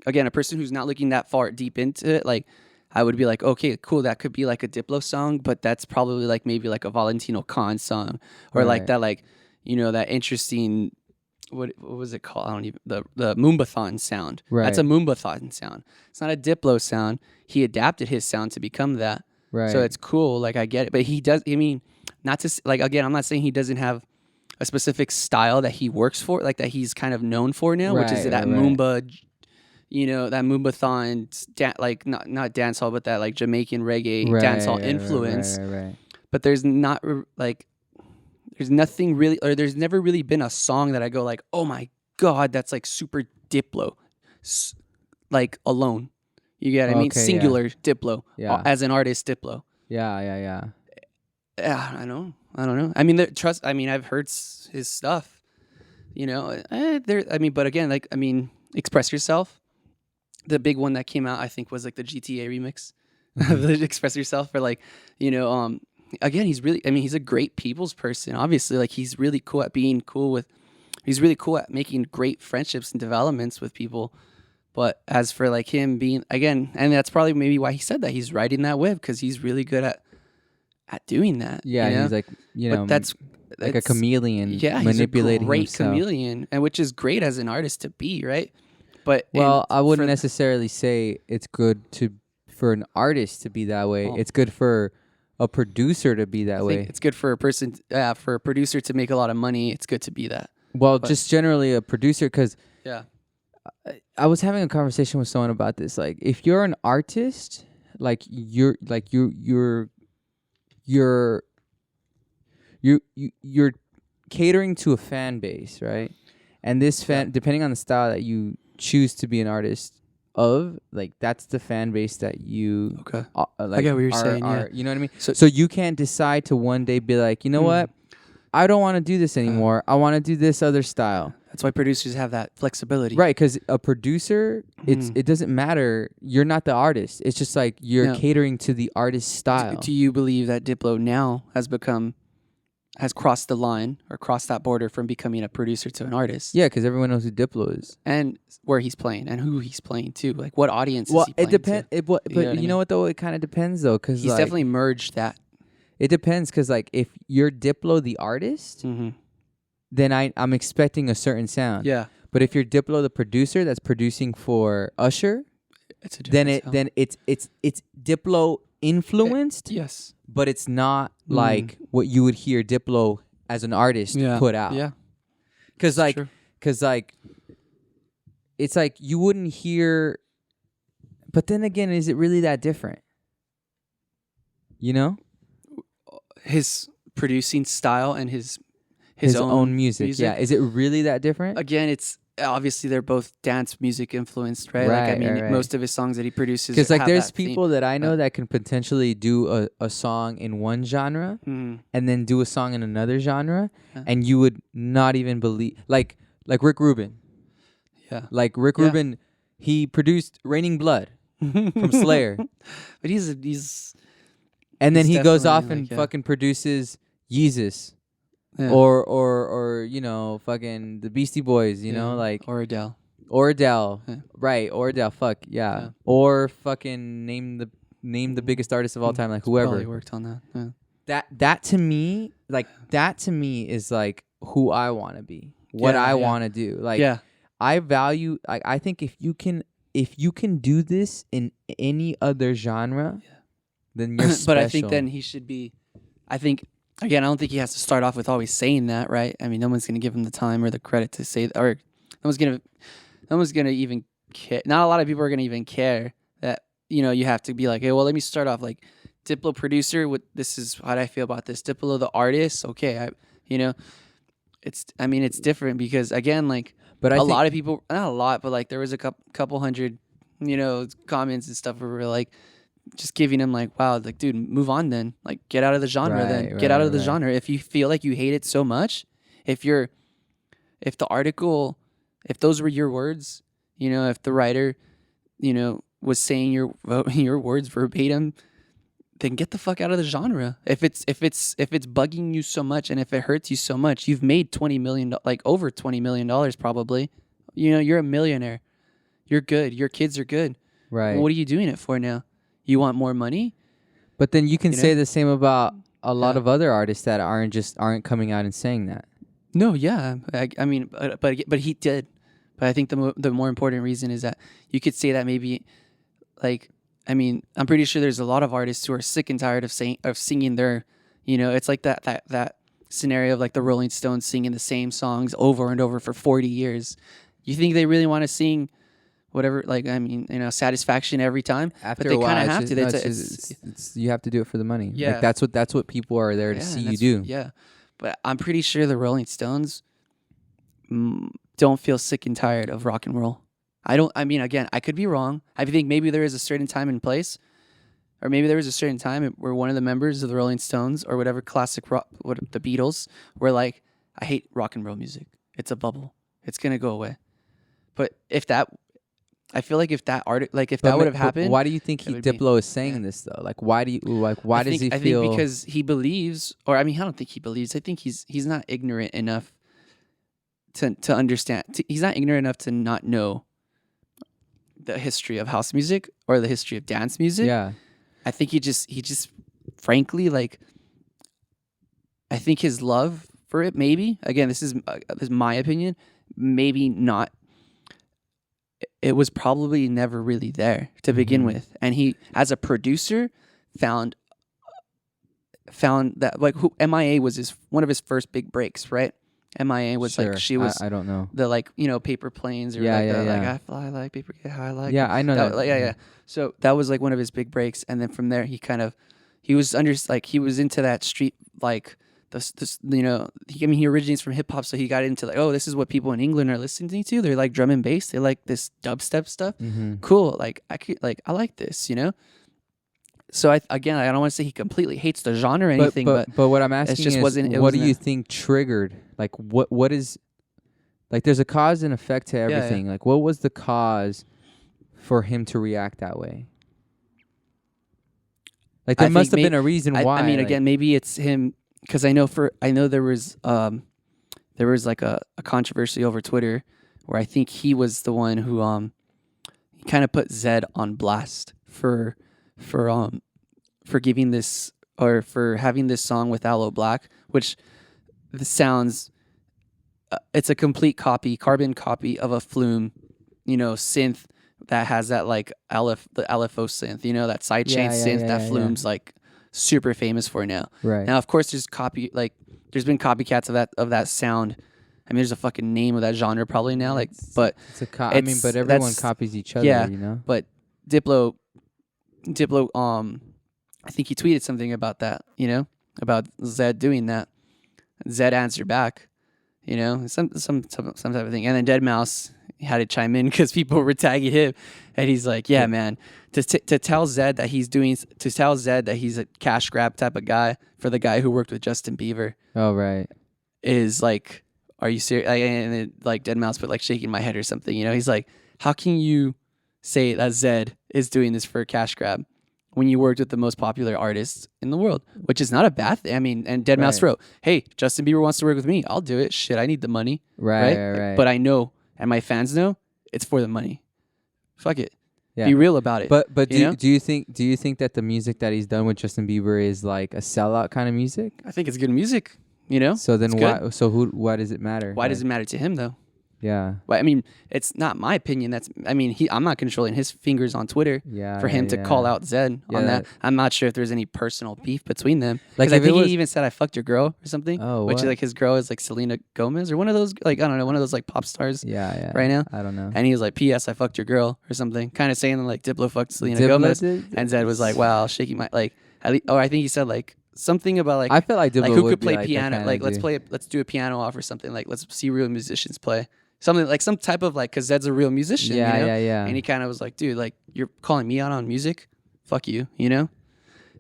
again, a person who's not looking that far deep into it, like, I would be like, okay, cool, that could be like a Diplo song, but that's probably like maybe like a Valentino Khan song, or like Right. that, like, that interesting, what was it called? I don't even, the Moombathon sound. That's a Right. Moombathon sound. It's not a Diplo sound. He adapted his sound to become that. Right. So it's cool. Like, I get it, but he does. I mean, not to like, again, I'm not saying he doesn't have a specific style that he works for, like that he's kind of known for now, which is Right, that right, right. Moomba, that Moombathon, like not dancehall, but that like Jamaican reggae dancehall influence. Right. But there's not like, there's nothing really, or there's never really been a song that I go like, oh my God, that's like super Diplo, like alone. You get what I mean? Okay, yeah. Singular Diplo, Yeah. as an artist Diplo. Yeah. Yeah, I don't know. I mean, I've heard his stuff. But again, like, I mean, Express Yourself. The big one that came out, I think, was like the GTA remix of the Express Yourself. For like, again, he's a great people's person. Obviously, like, he's really cool at being cool with. He's really cool at making great friendships and developments with people. But as for like him being, again, and that's probably maybe why he said that, he's riding that wave, because he's really good at doing that. Yeah. He's like, But that's like a chameleon. Yeah, manipulating he's a great himself. chameleon, and which is great as an artist to be, right? But I wouldn't necessarily say it's good for an artist to be that way. Well, It's good for a producer to be that I way. think it's good for a person, for a producer to make a lot of money. It's good to be that. Well, just generally a producer, because Yeah. I was having a conversation with someone about this. Like, if you're an artist, like you're catering to a fan base, right? And this fan, depending on the style that you choose to be an artist of, like, that's the fan base that you. Okay. Like, I get what you're saying. Yeah. You know what I mean? So- So you can't decide to one day be like, you know what? I don't want to do this anymore. I want to do this other style. That's why producers have that flexibility. Right, because a producer, it doesn't matter. You're not the artist. It's just like you're No. catering to the artist's style. Do you believe that Diplo now has crossed the line, or crossed that border from becoming a producer to an artist? Yeah, because everyone knows who Diplo is. And where he's playing and who he's playing to, like what audience Well, is he playing it depends. to? But know what I you know what though? It kind of depends though, because He's definitely merged that. It depends, because like if you're Diplo the artist, then I'm expecting a certain sound. Yeah. But if you're Diplo the producer that's producing for Usher, It's a then different it's Diplo influenced, yes. but it's not like what you would hear Diplo as an artist put out. Yeah. Cause like it's like you wouldn't hear, but then again, is it really that different? You know? His producing style and his own music. Yeah. Is it really that different? Again, it's obviously they're both dance music influenced, right? Like, I mean, most of his songs that he produces, because like there's that people theme. that I know that can potentially do a song in one genre and then do a song in another genre, and you would not even believe, like Rick Rubin. Yeah, like Rick Rubin, he produced "Raining Blood" from Slayer, but he's and then he goes off and fucking produces Yeezus. Yeah. Or you know, fucking the Beastie Boys, you know, like or Adele, right? Or Adele, fuck yeah. Or fucking name the biggest artist of all time, like whoever. Probably worked on that. Yeah. That to me, is like who I want to be, what I want to do. Like, I value. Like, I think if you can do this in any other genre, then you're special. But I think then he should be. I think. Again, I don't think he has to start off with always saying that, right? I mean, no one's going to give him the time or the credit to say that, or no one's going to even care. Not a lot of people are going to even care that, you know, you have to be like, hey, well, let me start off like Diplo producer. This is what I feel about this. Diplo the artist. Okay. It's different because again, like, but a lot of people, not a lot, but like there was a couple hundred, you know, comments and stuff where we're like, just giving him like, wow, like, dude, move on then. Like, get out of the genre get out of the genre. If you feel like you hate it so much, if those were your words, you know, if the writer, you know, was saying your words verbatim, then get the fuck out of the genre. If it's bugging you so much and if it hurts you so much, you've made $20 million, like over $20 million probably. You know, you're a millionaire. You're good. Your kids are good. Right. Well, what are you doing it for now? You want more money? But then you can say the same about a lot of other artists that aren't coming out and saying that. No, yeah. I mean, but he did. But I think the more important reason is that you could say that maybe, like, I mean, I'm pretty sure there's a lot of artists who are sick and tired of singing their, you know, it's like that scenario of like the Rolling Stones singing the same songs over and over for 40 years. You think they really want to sing whatever, like, I mean, you know, Satisfaction every time? After but they kind of have to. It's you have to do it for the money. Yeah. Like, that's what people are there to see you do. Yeah. But I'm pretty sure the Rolling Stones don't feel sick and tired of rock and roll. I mean, again, I could be wrong. I think maybe there is a certain time and place, or maybe there was a certain time where one of the members of the Rolling Stones or whatever classic rock, the Beatles, were like, I hate rock and roll music. It's a bubble. It's going to go away. But I feel like if that would have happened, why do you think Diplo is saying this though? Like, why does he feel? I think because he believes, or I mean, I don't think he believes. I think he's not ignorant enough to understand. He's not ignorant enough to not know the history of house music or the history of dance music. Yeah, I think he just frankly, like, I think his love for it, maybe, again, this is my opinion, maybe not. It was probably never really there to begin with, and he, as a producer, found that, like, MIA was one of his first big breaks, right? MIA was like, she was, I don't know, the, like, you know, Paper Planes, or like I fly like paper, get high like, I know that. Like, yeah. So that was like one of his big breaks, and then from there he was into that street, like, this, you know, he originates from hip hop, so he got into like, oh, this is what people in England are listening to. They're like drum and bass. They like this dubstep stuff. Cool. Like, I like this, you know. So I don't want to say he completely hates the genre or anything, but what I'm asking is, what do you think triggered? Like, what is, like, there's a cause and effect to everything. Yeah. Like, what was the cause for him to react that way? Like, there must have been a reason why. I mean, again, maybe it's him. Because I know there was like a controversy over Twitter where I think he was the one who he kind of put Zed on blast for giving this or for having this song with Aloe Black, which sounds it's a complete carbon copy of a Flume, synth that has that like the LFO synth, that sidechain synth that Flume's like super famous for now. Right. Now, of course, there's been copycats of that sound. I mean, there's a fucking name of that genre probably now, but everyone copies each other, yeah, But Diplo, I think he tweeted something about that, about Zed doing that. Zed answered back, some type of thing, and then Deadmau5 had to chime in because people were tagging him, and he's like, "Yeah, man, to tell Zed that he's a cash grab type of guy for the guy who worked with Justin Bieber." Oh right. Is like, are you serious? And it, like Deadmau5 put like shaking my head or something. He's like, how can you say that Zed is doing this for a cash grab when you worked with the most popular artists in the world? Which is not a bad thing. I mean, and Deadmau5 wrote, "Hey, Justin Bieber wants to work with me. I'll do it. Shit, I need the money." Right. But I know, and my fans know, it's for the money. Fuck it. Yeah. Be real about it. But do you think that the music that he's done with Justin Bieber is like a sellout kind of music? I think it's good music. So then why? So why does it matter? Why does it matter to him though? Yeah. Well, I mean, it's not my opinion. I'm not controlling his fingers on Twitter for him to call out Zed on that. I'm not sure if there's any personal beef between them. Like, I think he even said, "I fucked your girl" or something. Oh, which is like his girl is like Selena Gomez or one of those, like, I don't know, one of those like pop stars. Yeah. Right now, I don't know. And he was like, "P.S. I fucked your girl" or something, kind of saying like Diplo fucked Selena Gomez, and Zed was like, "Wow, shaking my like." I think he said like something about like, I feel like Diplo like who would could play like piano, like let's do a piano off or something, like let's see real musicians play. Something like some type of like, because Zed's a real musician, Yeah. And he kind of was like, "Dude, like you're calling me out on music, fuck you,"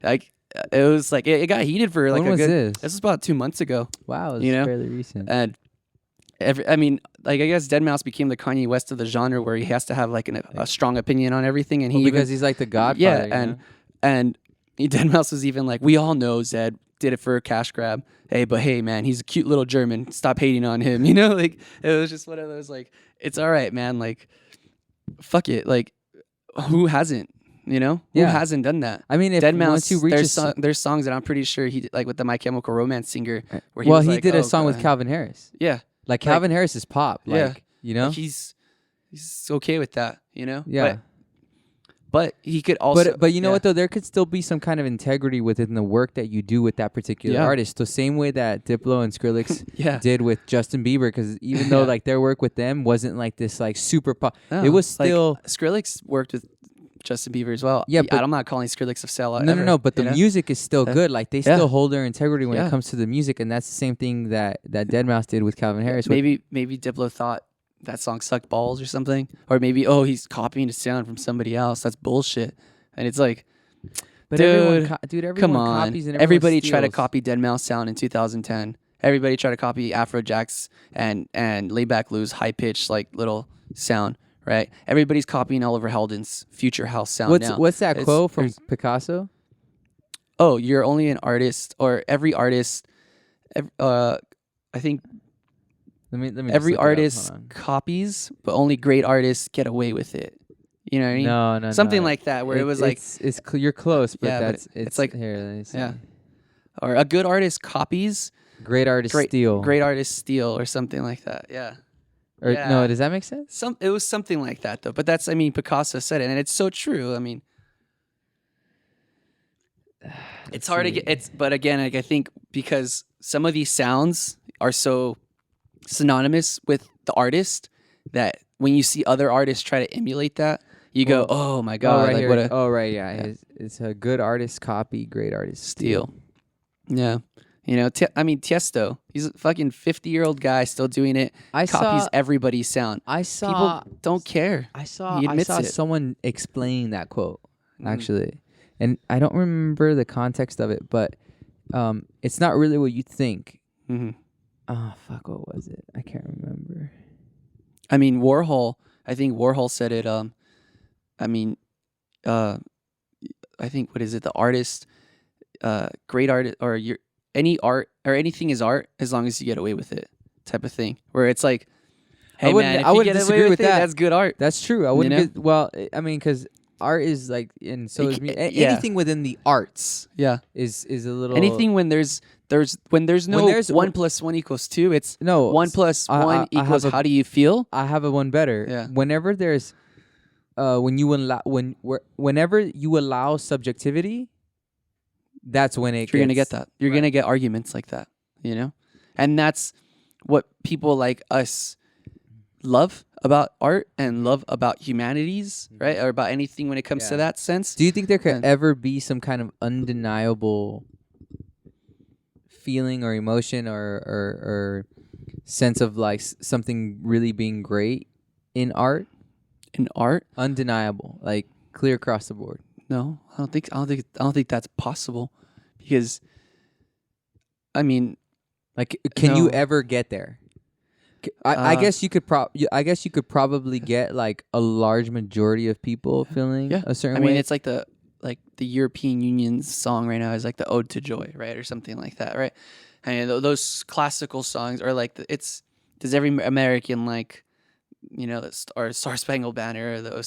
Like it was like it got heated for like when was this? This was about 2 months ago. Wow, it's fairly recent. And I guess Deadmau5 became the Kanye West of the genre, where he has to have like a strong opinion on everything, and because he's like the godfather. And Deadmau5 was even like, "We all know Zed did it for a cash grab. Hey, man, he's a cute little German. Stop hating on him." Like it was just one of those like, it's all right, man. Like, fuck it. Like, who hasn't? Who hasn't done that? I mean, if once you reach there's songs that I'm pretty sure he did, like with the My Chemical Romance singer. Where he did a song with Calvin Harris. Yeah, like Calvin Harris is pop. Like, like he's okay with that. Yeah. But he could also... But you know what, though? There could still be some kind of integrity within the work that you do with that particular artist. The same way that Diplo and Skrillex did with Justin Bieber, because even though like their work with them wasn't like this like super pop, it was still... Like, Skrillex worked with Justin Bieber as well. Yeah, but I'm not calling Skrillex a sellout. No, but the music is still good. Like they still hold their integrity when it comes to the music, and that's the same thing that Deadmau5 did with Calvin Harris. Maybe Diplo thought that song sucked balls or something, or maybe he's copying a sound from somebody else. That's bullshit. And it's like, but everyone come on, copies and everybody steals. tried to copy Deadmau5 sound in 2010. Everybody tried to copy Afrojack's and Layback Lou's high pitched like little sound, right? Everybody's copying Oliver Heldens' future house sound. What's that quote from Picasso? Oh, you're only an artist, or every artist. I think. Let me every artist copies, but only great artists get away with it. You know what I mean? No. Something like that, where it was like... You're close, but it's like... Here, let me see. Yeah. Or a good artist copies... Great artists steal. Great artists steal, or something like that, yeah. No, does that make sense? It was something like that, though. But that's, Picasso said it, and it's so true. I mean... It's hard to get... But again, I think because some of these sounds are so... synonymous with the artist that when you see other artists try to emulate that, you go, "Oh my god!" It's a good artist copy, great artist steal. Yeah, Tiesto, he's a fucking 50-year-old guy still doing it. Copies everybody's sound. People don't care. I saw someone explain that quote actually, and I don't remember the context of it, but it's not really what you think. Mm-hmm. Oh, fuck, what was it? I can't remember. I think Warhol said it, I think, what is it? The artist, great art, or any art, or anything is art as long as you get away with it type of thing. Where it's like, hey, I wouldn't disagree with that. That's good art. That's true. I wouldn't because art is like, and so is Yeah. anything within the arts Yeah. is a little Anything when there's no there's 1 + 1 = 2, it's no 1 + 1 I have equals how do you feel? I have a one better. Yeah. Whenever there's whenever you allow subjectivity, that's when You're gonna get that. You're gonna get arguments like that, and that's what people like us love about art and love about humanities, right? Or about anything when it comes to that sense. Do you think there could ever be some kind of undeniable feeling or emotion or sense of like something really being great in art? In art, undeniable, like clear across the board. No, I don't think that's possible, because, I mean, like, can no. you ever get there? I guess you could probably get like a large majority of people feeling a certain way. I mean, it's like the European Union's song right now is like the Ode to Joy, right, or something like that, right? I mean, those classical songs are like does every American like, or Star Spangled Banner, or like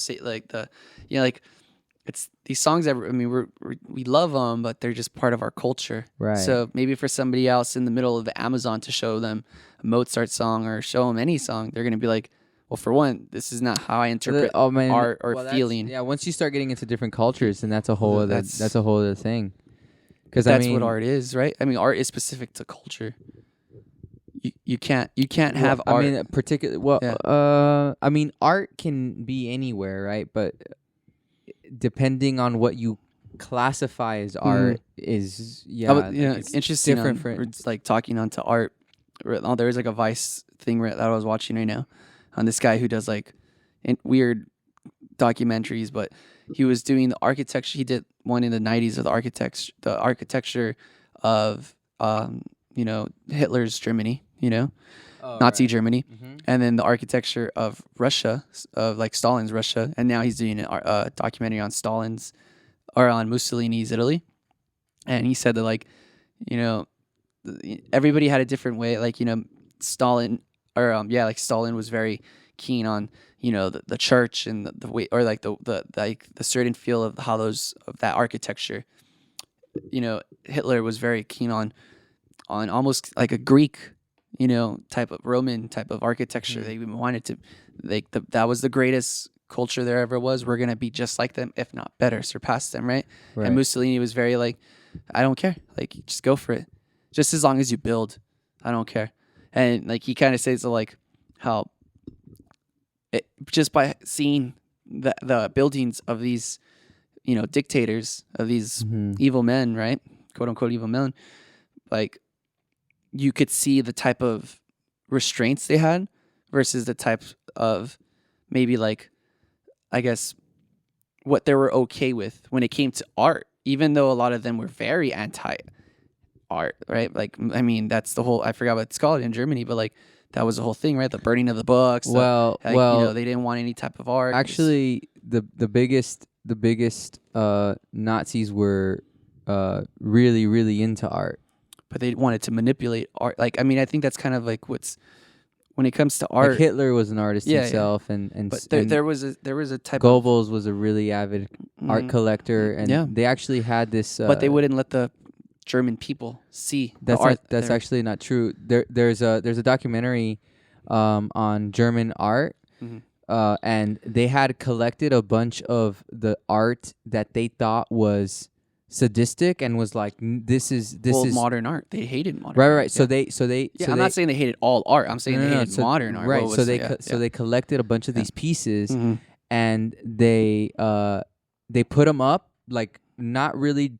it's these songs that, I mean, we love them, but they're just part of our culture. Right. So maybe for somebody else in the middle of the Amazon to show them a Mozart song or show them any song, they're gonna be like, well, for one, this is not how I interpret art or feeling. Yeah, once you start getting into different cultures, then that's a whole other thing. Because that's what art is, right? I mean, art is specific to culture. You can't have art. I mean, I mean, art can be anywhere, right? But depending on what you classify as art is it's interesting. Different. It's like talking onto art. There's like a Vice thing that I was watching right now on this guy who does like weird documentaries, but he was doing the architecture. He did one in the 90s of the architecture of Hitler's Germany, Nazi Germany, and then the architecture of Russia, of like Stalin's Russia, and now he's doing a documentary on on Mussolini's Italy, and he said that like, everybody had a different way, like Stalin Stalin was very keen on the church and the way, or like the certain feel of how of that architecture. Hitler was very keen on almost like a Greek, type of Roman type of architecture. They wanted to, that was the greatest culture there ever was. We're gonna be just like them, if not better, surpass them, right? And Mussolini was very like, I don't care, like just go for it, just as long as you build, I don't care. And like he kind of says like how just by seeing the buildings of these, dictators, of these evil men, right, quote unquote evil men, like you could see the type of restraints they had versus the type of maybe like, I guess, what they were okay with when it came to art, even though a lot of them were very anti-art, right? Like, I mean, that's the whole, I forgot what it's called in Germany, but like that was the whole thing, right? The burning of the books. Well, they didn't want any type of art. Actually, the biggest Nazis were really, really into art. But they wanted to manipulate art. Like, I mean, I think that's kind of like when it comes to art. Like Hitler was an artist himself, and there was a type Goebbels was a really avid art collector, and they actually had this. But they wouldn't let the German people see the art. That's actually not true. There's a documentary on German art, and they had collected a bunch of the art that they thought was sadistic and was like, this is modern art. They hated modern art. Right. So they I'm not saying they hated all art. I'm saying they hated modern art. Right. So they collected a bunch of these pieces, and they put them up, like not really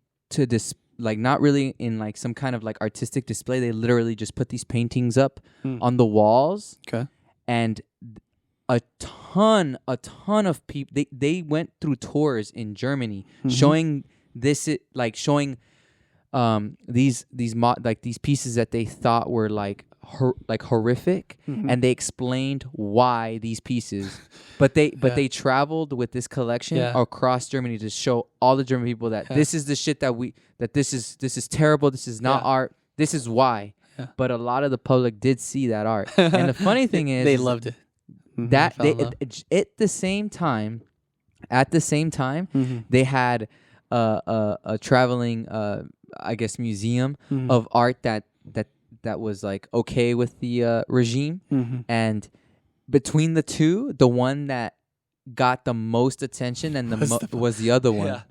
not really in like some kind of like artistic display. They literally just put these paintings up on the walls. Okay. And a ton of people, they went through tours in Germany showing these pieces that they thought were like horrific, and they explained why these pieces, but they traveled with this collection across Germany to show all the German people that this is the shit that this is terrible, this is not art, this is why. But a lot of the public did see that art, and the funny thing is they loved it. That at the same time at the same time, they had a traveling, I guess, museum of art that was like okay with the regime, and between the two, the one that got the most attention and was the other one. Yeah,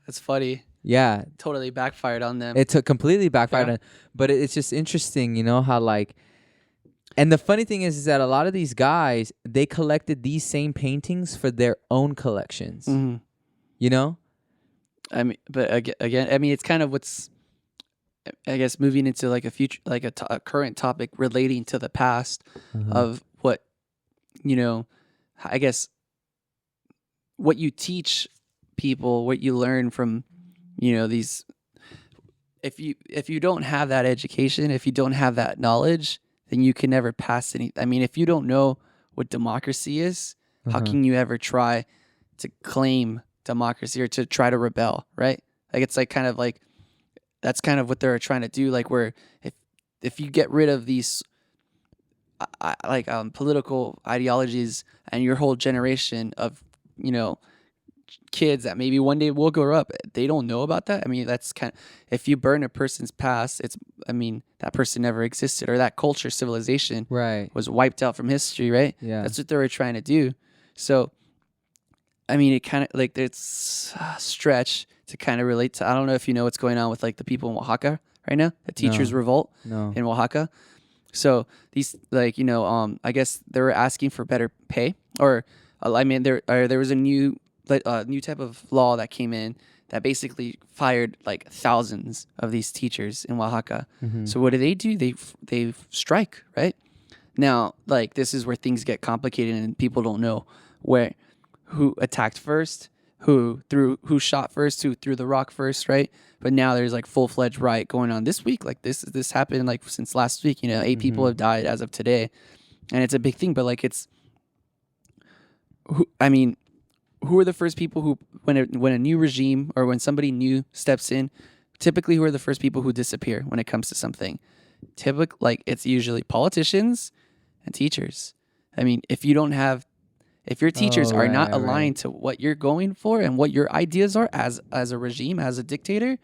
that's funny. Yeah, Totally backfired on them. it took completely backfired. Yeah. But it's just interesting, how like. And the funny thing is that a lot of these guys, they collected these same paintings for their own collections. You know? I mean, but again, I mean, it's kind of what's, I guess, moving into like a future, like a current topic relating to the past of what, I guess, what you teach people, what you learn from, these. If you don't have that education, if you don't have that knowledge, then you can never pass any. I mean, if you don't know what democracy is, how can you ever try to claim democracy or to try to rebel, right? Like it's like kind of like that's kind of what they're trying to do. Like where if you get rid of these political ideologies and your whole generation of kids that maybe one day will grow up, they don't know about that. I mean, that's kind of, if you burn a person's past, that person never existed, or that culture, civilization was wiped out from history, right? Yeah. That's what they were trying to do. So, I mean, it kind of like it's a stretch to kind of relate to, I don't know if you know what's going on with like the people in Oaxaca right now, the teachers revolt in Oaxaca. So these I guess they were asking for better pay, or there was a new type of law that came in that basically fired like thousands of these teachers in Oaxaca. So what do? They strike, right? Now, like this is where things get complicated and people don't know who attacked first, who shot first, who threw the rock first, right? But now there's like full-fledged riot going on this week. Like this happened like since last week, 8 people have died as of today. And it's a big thing, but like who are the first people who, when a new regime or when somebody new steps in, typically who are the first people who disappear when it comes to something? Like it's usually politicians and teachers. I mean, if your teachers are not aligned to what you're going for and what your ideas are as a regime, as a dictator,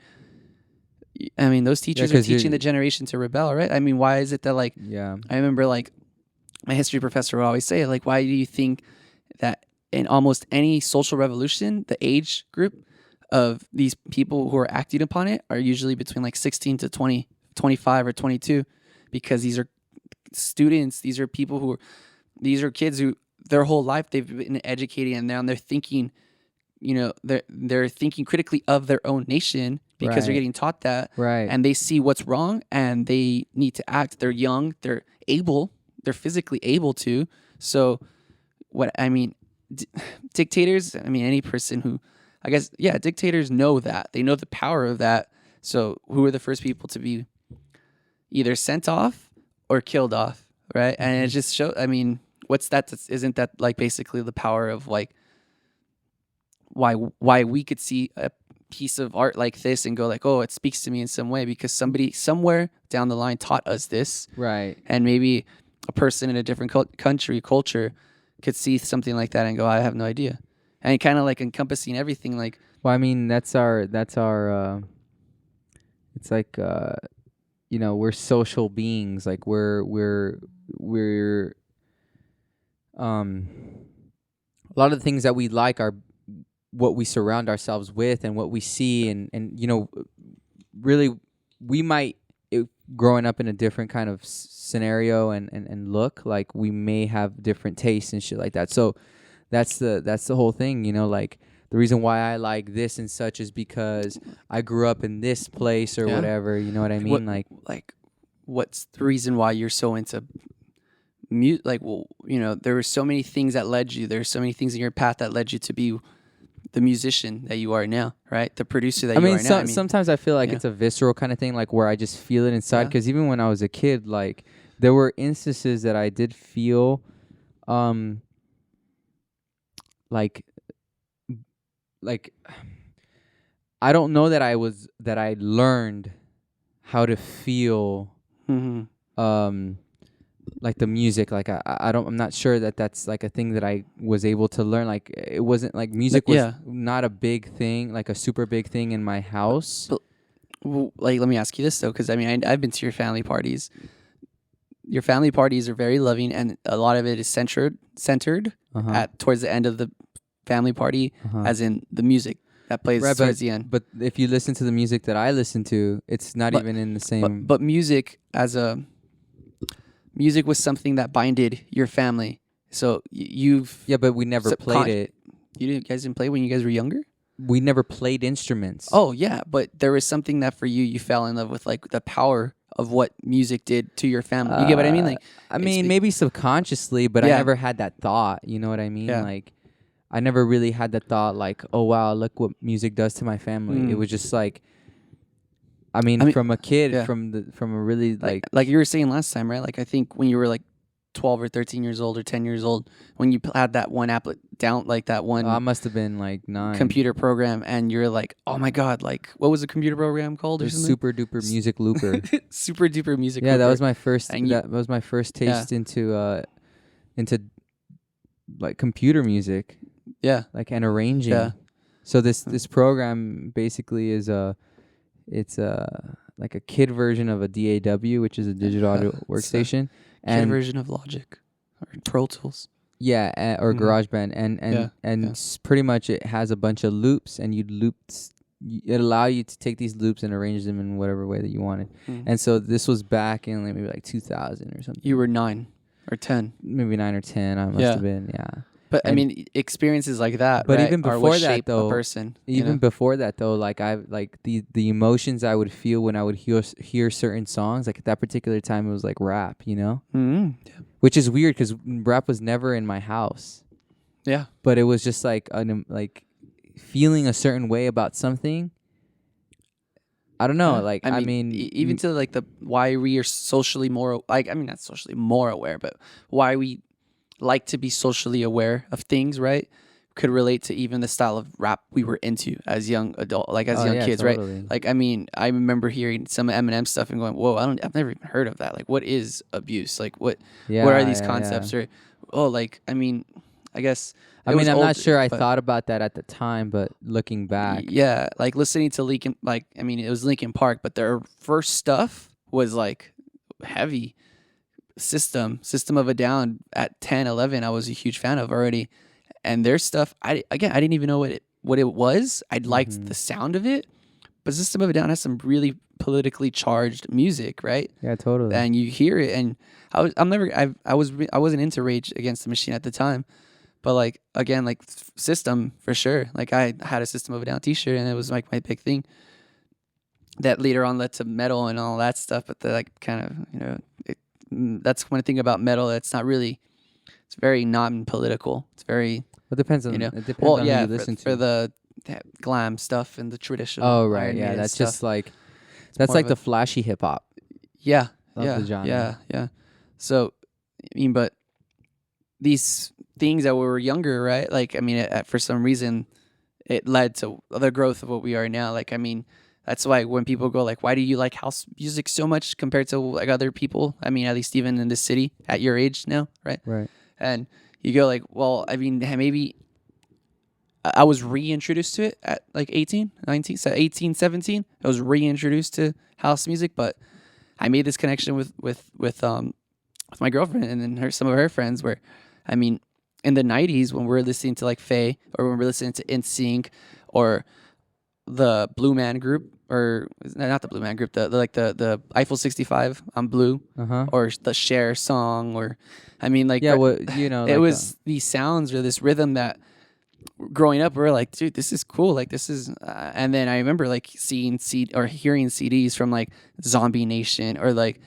I mean, those teachers are teaching the generation to rebel, right? I mean, why is it that I remember like my history professor would always say, like, why do you think that in almost any social revolution, the age group of these people who are acting upon it are usually between like 16 to 20, 25 or 22, because these are students, these are people these are kids who their whole life they've been educating, and now they're thinking, they're thinking critically of their own nation because they're getting taught that, and they see what's wrong and they need to act. They're young, they're physically able to. So dictators, any person who, dictators know that. They know the power of that. So who are the first people to be either sent off or killed off, right? And it just shows, what's that? Isn't that like basically the power of like why we could see a piece of art like this and go like, oh, it speaks to me in some way because somebody somewhere down the line taught us this. Right. And maybe a person in a different culture could see something like that and go, I have no idea. And kind of like encompassing everything. Like, well, that's our it's like, we're social beings. Like we're a lot of the things that we like are what we surround ourselves with and what we see, and really we might, growing up in a different kind of scenario and look, like we may have different tastes and shit like that. So that's the whole thing, like the reason why I like this and such is because I grew up in this place or whatever, you know what I mean? Like what's the reason why you're so into music? Like, well, there were so many things that led you. There's so many things in your path that led you to be the musician that you are now, right? The producer that you are now. Sometimes I feel like it's a visceral kind of thing, like where I just feel it inside. Because even when I was a kid, like there were instances that I did feel, like I don't know that I learned how to feel, like the music. Like I'm not sure that that's like a thing that I was able to learn. Like it wasn't like music was Yeah. not a big thing, like a super big thing in my house. But like, let me ask you this though, because I mean, I've been to your family parties. Your family parties are very loving, and a lot of it is centered Uh-huh. at towards the end of the family party, Uh-huh. as in the music that plays Right, towards the end. but if you listen to the music that I listen to, it's not But- even in the same. But music music was something that binded your family. So you've Yeah, but we never played it. You guys didn't play when you guys were younger? We never played instruments. Oh yeah, but there was something that for you fell in love with, like the power of what music did to your family. You get what I mean? Like, I mean, maybe subconsciously, but I Yeah. never had that thought. You know what I mean? Yeah. Like, I never really had the thought, like, oh wow, look what music does to my family. It was just like, I mean, from a kid, yeah. from a really like you were saying last time, right? Like I think when you were like 12 or 13 years old or 10 years old, when you had that one app down, like that one I must have been like 9. computer program, and you're like, oh my god, like what was the computer program called or There's something? Super Duper Music Looper. Super duper music. Yeah, that looper. was my first. And That was my first taste into like computer music, Yeah. like and arranging. Yeah. So this program basically is it's like a kid version of a DAW, which is a digital audio It's a workstation, Kid and version of Logic or Pro Tools. yeah, or Mhm. GarageBand, and Yeah. pretty much it has a bunch of loops, and you'd it allow you to take these loops and arrange them in whatever way that you wanted. Mhm. And so this was back in like maybe like 2000 or something. You were 9 or 10. Maybe 9 or 10. I must Yeah. have been, yeah. But I And- mean, experiences like that, But right, even are before what that, shape though, a person. Even before that, though, like the emotions I would feel when I would hear certain songs, like at that particular time, it was like rap, you know, Yeah. which is weird because rap was never in my house, Yeah. but it was just like like feeling a certain way about something. I don't know, Yeah. like I mean, even to like the why we are socially more, like, I mean, not socially more aware, but why we like to be socially aware of things, right? Could relate to even the style of rap we were into as young young kids, totally. right? Like, I mean, I remember hearing some Eminem stuff and going, "Whoa, I've never even heard of that. Like, what is abuse? Like, what are these concepts?" Or, oh, like, I mean, I guess. I it mean, was I'm not old, sure I but- thought about that at the time, but looking back, Yeah, like listening to Linkin, like, I mean, it was Linkin Park, but their first stuff was like heavy. System of a Down at 10, 11, I was a huge fan of already, and their stuff, I didn't even know what it was. I liked the sound of it, but System of a Down has some really politically charged music, right? yeah, totally. And you hear it, and I wasn't into Rage Against the Machine at the time, but like again, like System for sure. Like I had a System of a Down T-shirt, and it was like my big thing. That later on led to metal and all that stuff, but the like kind of that's one thing about metal that's not really. It's very non-political. It's very It depends on it depends well, on yeah, who you listen to. for the glam stuff and the traditional. Oh right, Iron yeah, Maiden that's stuff. just like that's more like of the a- flashy hip hop. Yeah, of yeah, the genre. yeah. So, I mean, but these things that when we were younger, right? Like, I mean, for some reason, it led to the growth of what we are now. Like, I mean, that's why when people go like, "Why do you like house music so much compared to like other people?" I mean, at least even in this city at your age now, right? Right. And you go like, well, I mean, maybe I was reintroduced to it at like 18, 19, so 18, 17. I was reintroduced to house music, but I made this connection with my girlfriend and then some of her friends where, I mean, in the 90s when we're listening to like Faye or when we're listening to NSYNC or the Blue Man Group or not the Blue Man Group, the Eiffel 65 on Blue Uh-huh. or the Cher song or, I mean, like, Yeah, well, you know, it like, was these sounds or this rhythm that growing up we were like, dude, this is cool, like this is and then I remember like seeing or hearing CDs from like Zombie Nation or like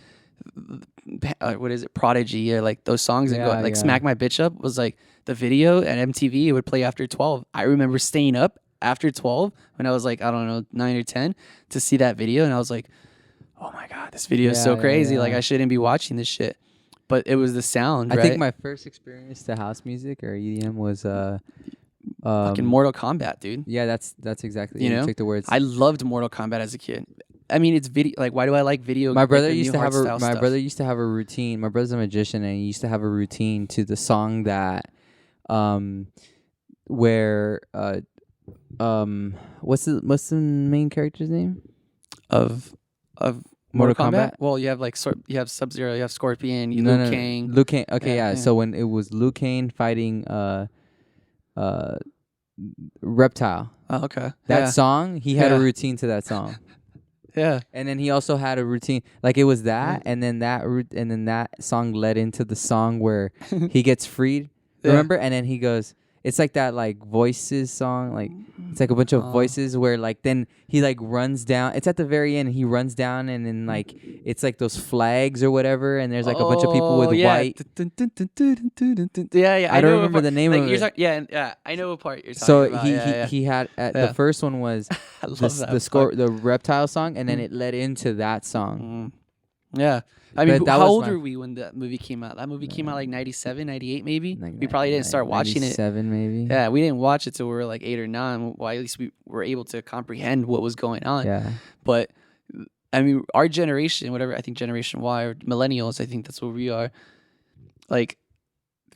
what is it, Prodigy or like those songs and go Yeah, like yeah. Smack My Bitch Up was like the video at MTV. It would play after 12. I remember staying up after 12 when I was like, I don't know, 9 or 10 to see that video, and I was like, oh my god, this video is so Yeah, crazy, yeah. like I shouldn't be watching this shit, but it was the sound, I right? think my first experience to house music or EDM was fucking Mortal Kombat, dude. Yeah, that's exactly. You know? took the words. I loved Mortal Kombat as a kid. I mean, it's video. Like, why do I like video? My brother like, the used new to have hardstyle my stuff? brother used to have a routine. My brother's a magician, and he used to have a routine to the song that, where what's the main character's name of Mortal Mortal Kombat? Kombat? Well, you have like you have Sub-Zero, you have Scorpion, you Liu Kang. Liu Kang. Okay, Yeah, yeah. yeah. So when it was Liu Kang fighting Reptile, Oh, okay. that song, he had a Yeah. routine to that song. Yeah. And then he also had a routine, like it was that, and then that song led into the song where he gets freed. Yeah. Remember? And then he goes, it's like that like voices song, like it's like a bunch of voices where like then he like runs down. It's at the very end. He runs down and then like it's like those flags or whatever, and there's like a bunch of people with white. Yeah, yeah. I don't know what remember part- the name like, of you're it. yeah. I know what part you're talking So about. Yeah. he had Yeah. the first one was I love that the reptile song, and then it led into that song. Yeah. I mean, But that how was old my- were we when that movie came out? That movie came out like 97, 98 maybe? Like We probably didn't start watching it. 97 maybe. Yeah, we didn't watch it till we were like 8 or 9. Well, at least we were able to comprehend what was going on. Yeah. But I mean, our generation, whatever, I think Generation Y or millennials, I think that's what we are. Like,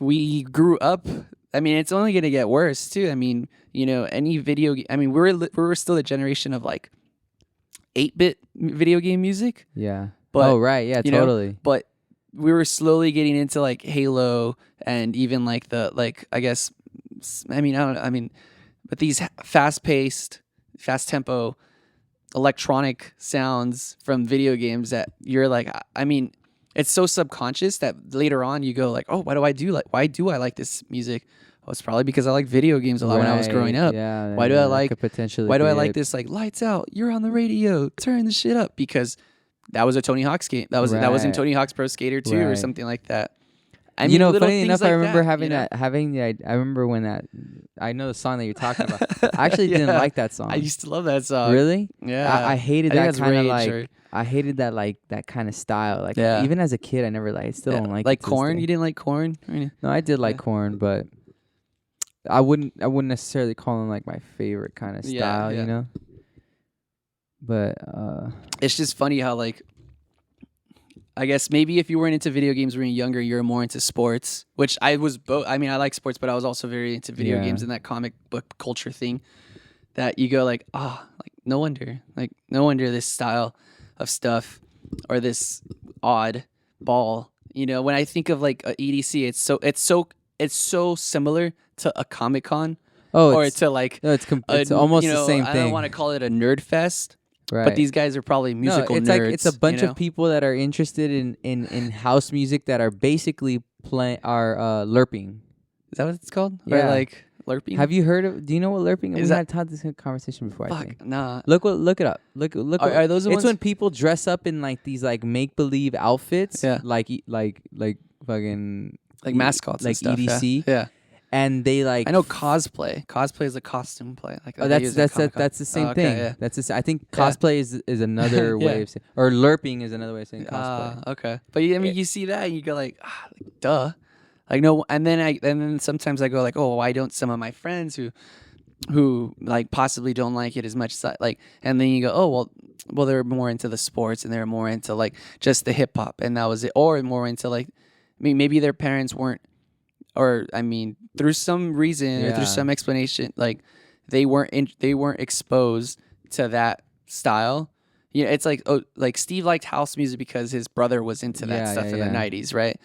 we grew up. I mean, it's only gonna get worse too. I mean, you know, any video. I mean, we're still the generation of like 8-bit video game music. Yeah. But, oh right, yeah, you know, totally. But we were slowly getting into like Halo and even like the I guess I mean I don't know, I mean, but these fast-paced, fast-tempo electronic sounds from video games that you're like, I mean, it's so subconscious that later on you go like, oh, why do I like this music? Oh, it's probably because I like video games a lot when I was growing up. Yeah. Why do I like potentially? Why do I be like it. this like lights out? You're on the radio. Turn the shit up because that was a Tony Hawk's game. That was in Right. Tony Hawk's Pro Skater 2 or Right. something like that. I you mean, know, little funny things enough, like I remember that, having you know? I remember when that. I know the song that you're talking about. I actually didn't Yeah. like that song. I used to love that song. Really? Yeah. I hated I think that that's kind of Rage like. or- I hated that like that kind of style. Like Yeah. even as a kid, I never I still don't like like it to this Korn. day. You didn't like Korn? I mean, No, I did like Yeah. Korn, but I wouldn't necessarily call him like my favorite kind of Yeah, style, yeah. you know. But it's just funny how like, I guess maybe if you weren't into video games when you were younger, you're more into sports, which I was both. I mean, I like sports, but I was also very into video Yeah. games and that comic book culture thing that you go like, like no wonder this style of stuff or this odd ball. You know, when I think of like a EDC, it's so similar to a Comic-Con or it's to like it's almost you know, the same I thing. don't want to call it a nerd fest, right. but these guys are probably musical it's nerds. like it's a bunch you know? of people that are interested in house music that are basically lerping. Is that what it's called? Yeah. Or like LARPing? Have you heard of? Do you know what lerping? Is We that- had this conversation before. I think. Fuck, nah. Look it up. Look. Are those the It's ones- when people dress up in like these like make believe outfits. Yeah. Like fucking Like mascots like and stuff. EDC. Yeah. And they like. I know cosplay. Cosplay is a costume play. Like Oh, they use at Comic-Con. that's the same Oh, okay, thing. yeah. That's I think Yeah. cosplay is another Yeah. way of saying, or lerping is another way of saying cosplay. Okay. But I mean, you see that and you go like, duh. Like no, and then sometimes I go like, oh, why don't some of my friends who like possibly don't like it as much as like, and then you go, oh well they're more into the sports and they're more into like just the hip hop and that was it, or more into like, I mean maybe their parents weren't, or I mean through some reason or Yeah. through some explanation like they weren't exposed to that style. You know, it's like, oh, like Steve liked house music because his brother was into that Yeah, stuff yeah, in yeah. the 90s, right?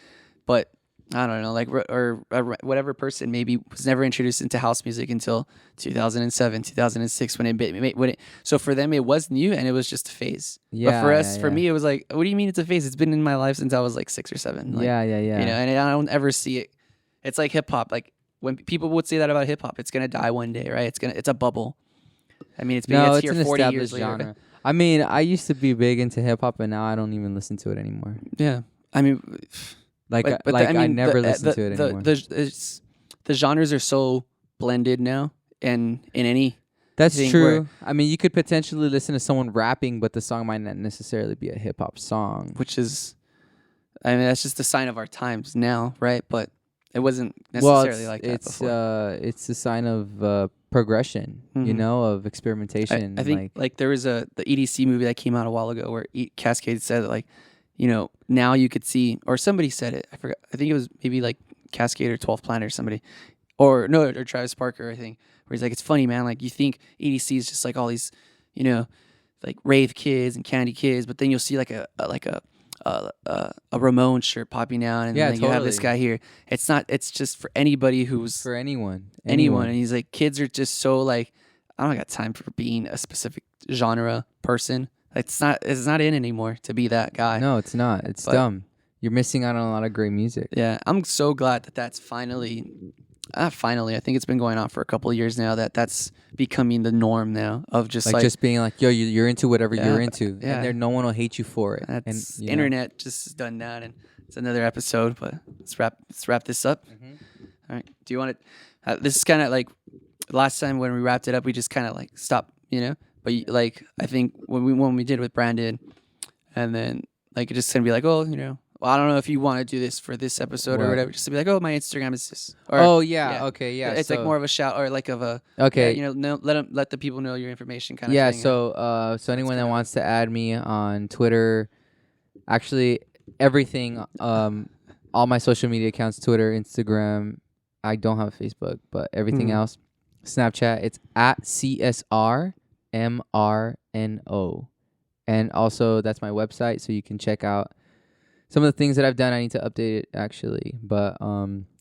But I don't know, like, or whatever person maybe was never introduced into house music until 2007, 2006 when it. So for them, it was new and it was just a phase. Yeah, But for us, yeah, for yeah. me, it was like, what do you mean it's a phase? It's been in my life since I was like 6 or 7. Like, yeah. You know, and I don't ever see it. It's like hip hop. Like when people would say that about hip hop, it's gonna die one day, right? It's a bubble. I mean, it's No, it's here an 40 years established later. genre. I mean, I used to be big into hip hop, and now I don't even listen to it anymore. Yeah, I mean. Like, But I mean, never the- listen to it anymore. The genres are so blended now, and in any That's thing true. where- I mean, you could potentially listen to someone rapping, but the song might not necessarily be a hip hop song. which is, I mean, that's just a sign of our times now, right? But it wasn't Well, necessarily like that before. it's a sign of progression, you Mhm. know, of experimentation. I think like there was the EDC movie that came out a while ago where Cascade said that, like, you know, now you could see, or somebody said it. I forgot. I think it was maybe like Cascade or 12th Planet or somebody, or no, or Travis Parker. I think where he's like, it's funny, man. Like you think EDC is just like all these, you know, like rave kids and candy kids, but then you'll see like a Ramon shirt popping out, and Yeah, then you have this totally. guy here. It's not. It's just for anybody who's For anyone, anyone. And he's like, kids are just so like, I don't got time for being a specific genre person. It's not in anymore to be that guy. No, it's not. It's But- dumb. You're missing out on a lot of great music. Yeah, I'm so glad that that's finally, finally. I think it's been going on for a couple of years now. That's becoming the norm now of just Like just being like, yo, you're into whatever Yeah, you're into, yeah. and there no one will hate you for it. And that's you know. internet just has done that, and it's another episode. But let's wrap this up. Mhm. All right. Do you want to? This is kind of like last time when we wrapped it up. We just kind of like stopped, you know. But like I think when we did with Brandon, and then like it just gonna be like, oh, you know, well, I don't know if you want to do this for this episode or What? whatever. Just to be like, oh, my Instagram is this. Or, Oh yeah, yeah. okay, yeah. It's like more of a shout or like of a okay. yeah, you know, let the people know your information kind of Yeah, thing. so anyone that kind of- wants to add me on Twitter, actually everything, all my social media accounts, Twitter, Instagram. I don't have a Facebook, but everything Mhm. else, Snapchat, it's at CSRMRNO. And also that's my website, so you can check out some of the things that I've done. I need to update it actually, but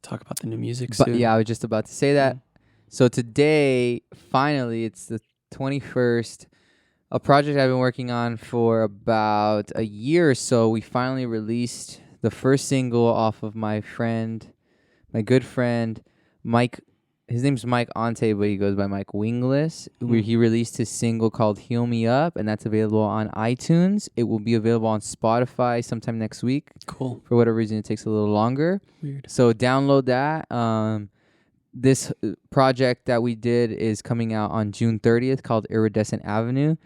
talk about the new music but soon. yeah, I was just about to say that. Mhm. So today, finally, it's the 21st, a project I've been working on for about a year or so. We finally released the first single off of my good friend, Mike. His name's Mike Ante, but he goes by Mike Wingless. Where Mhm. he released his single called "Heal Me Up," and that's available on iTunes. It will be available on Spotify sometime next week. Cool. For whatever reason, it takes a little longer. Weird. So download that. This project that we did is coming out on June 30th, called Iridescent Avenue,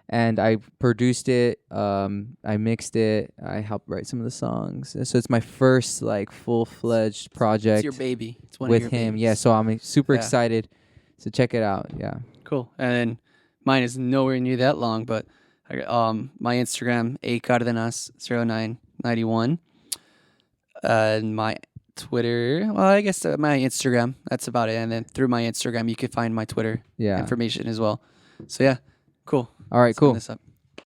and I produced it. I mixed it. I helped write some of the songs. So it's my first like full-fledged project It's your baby. It's one with of your him. babies. Yeah, so I'm super Yeah. excited. So check it out. Yeah. Cool. And then mine is nowhere near that long, but I my Instagram acardenas0991, and my Twitter. Well, I guess my Instagram. That's about it. And then through my Instagram, you can find my Twitter Yeah. information as well. So yeah, cool. All right. Let's end Cool. this up.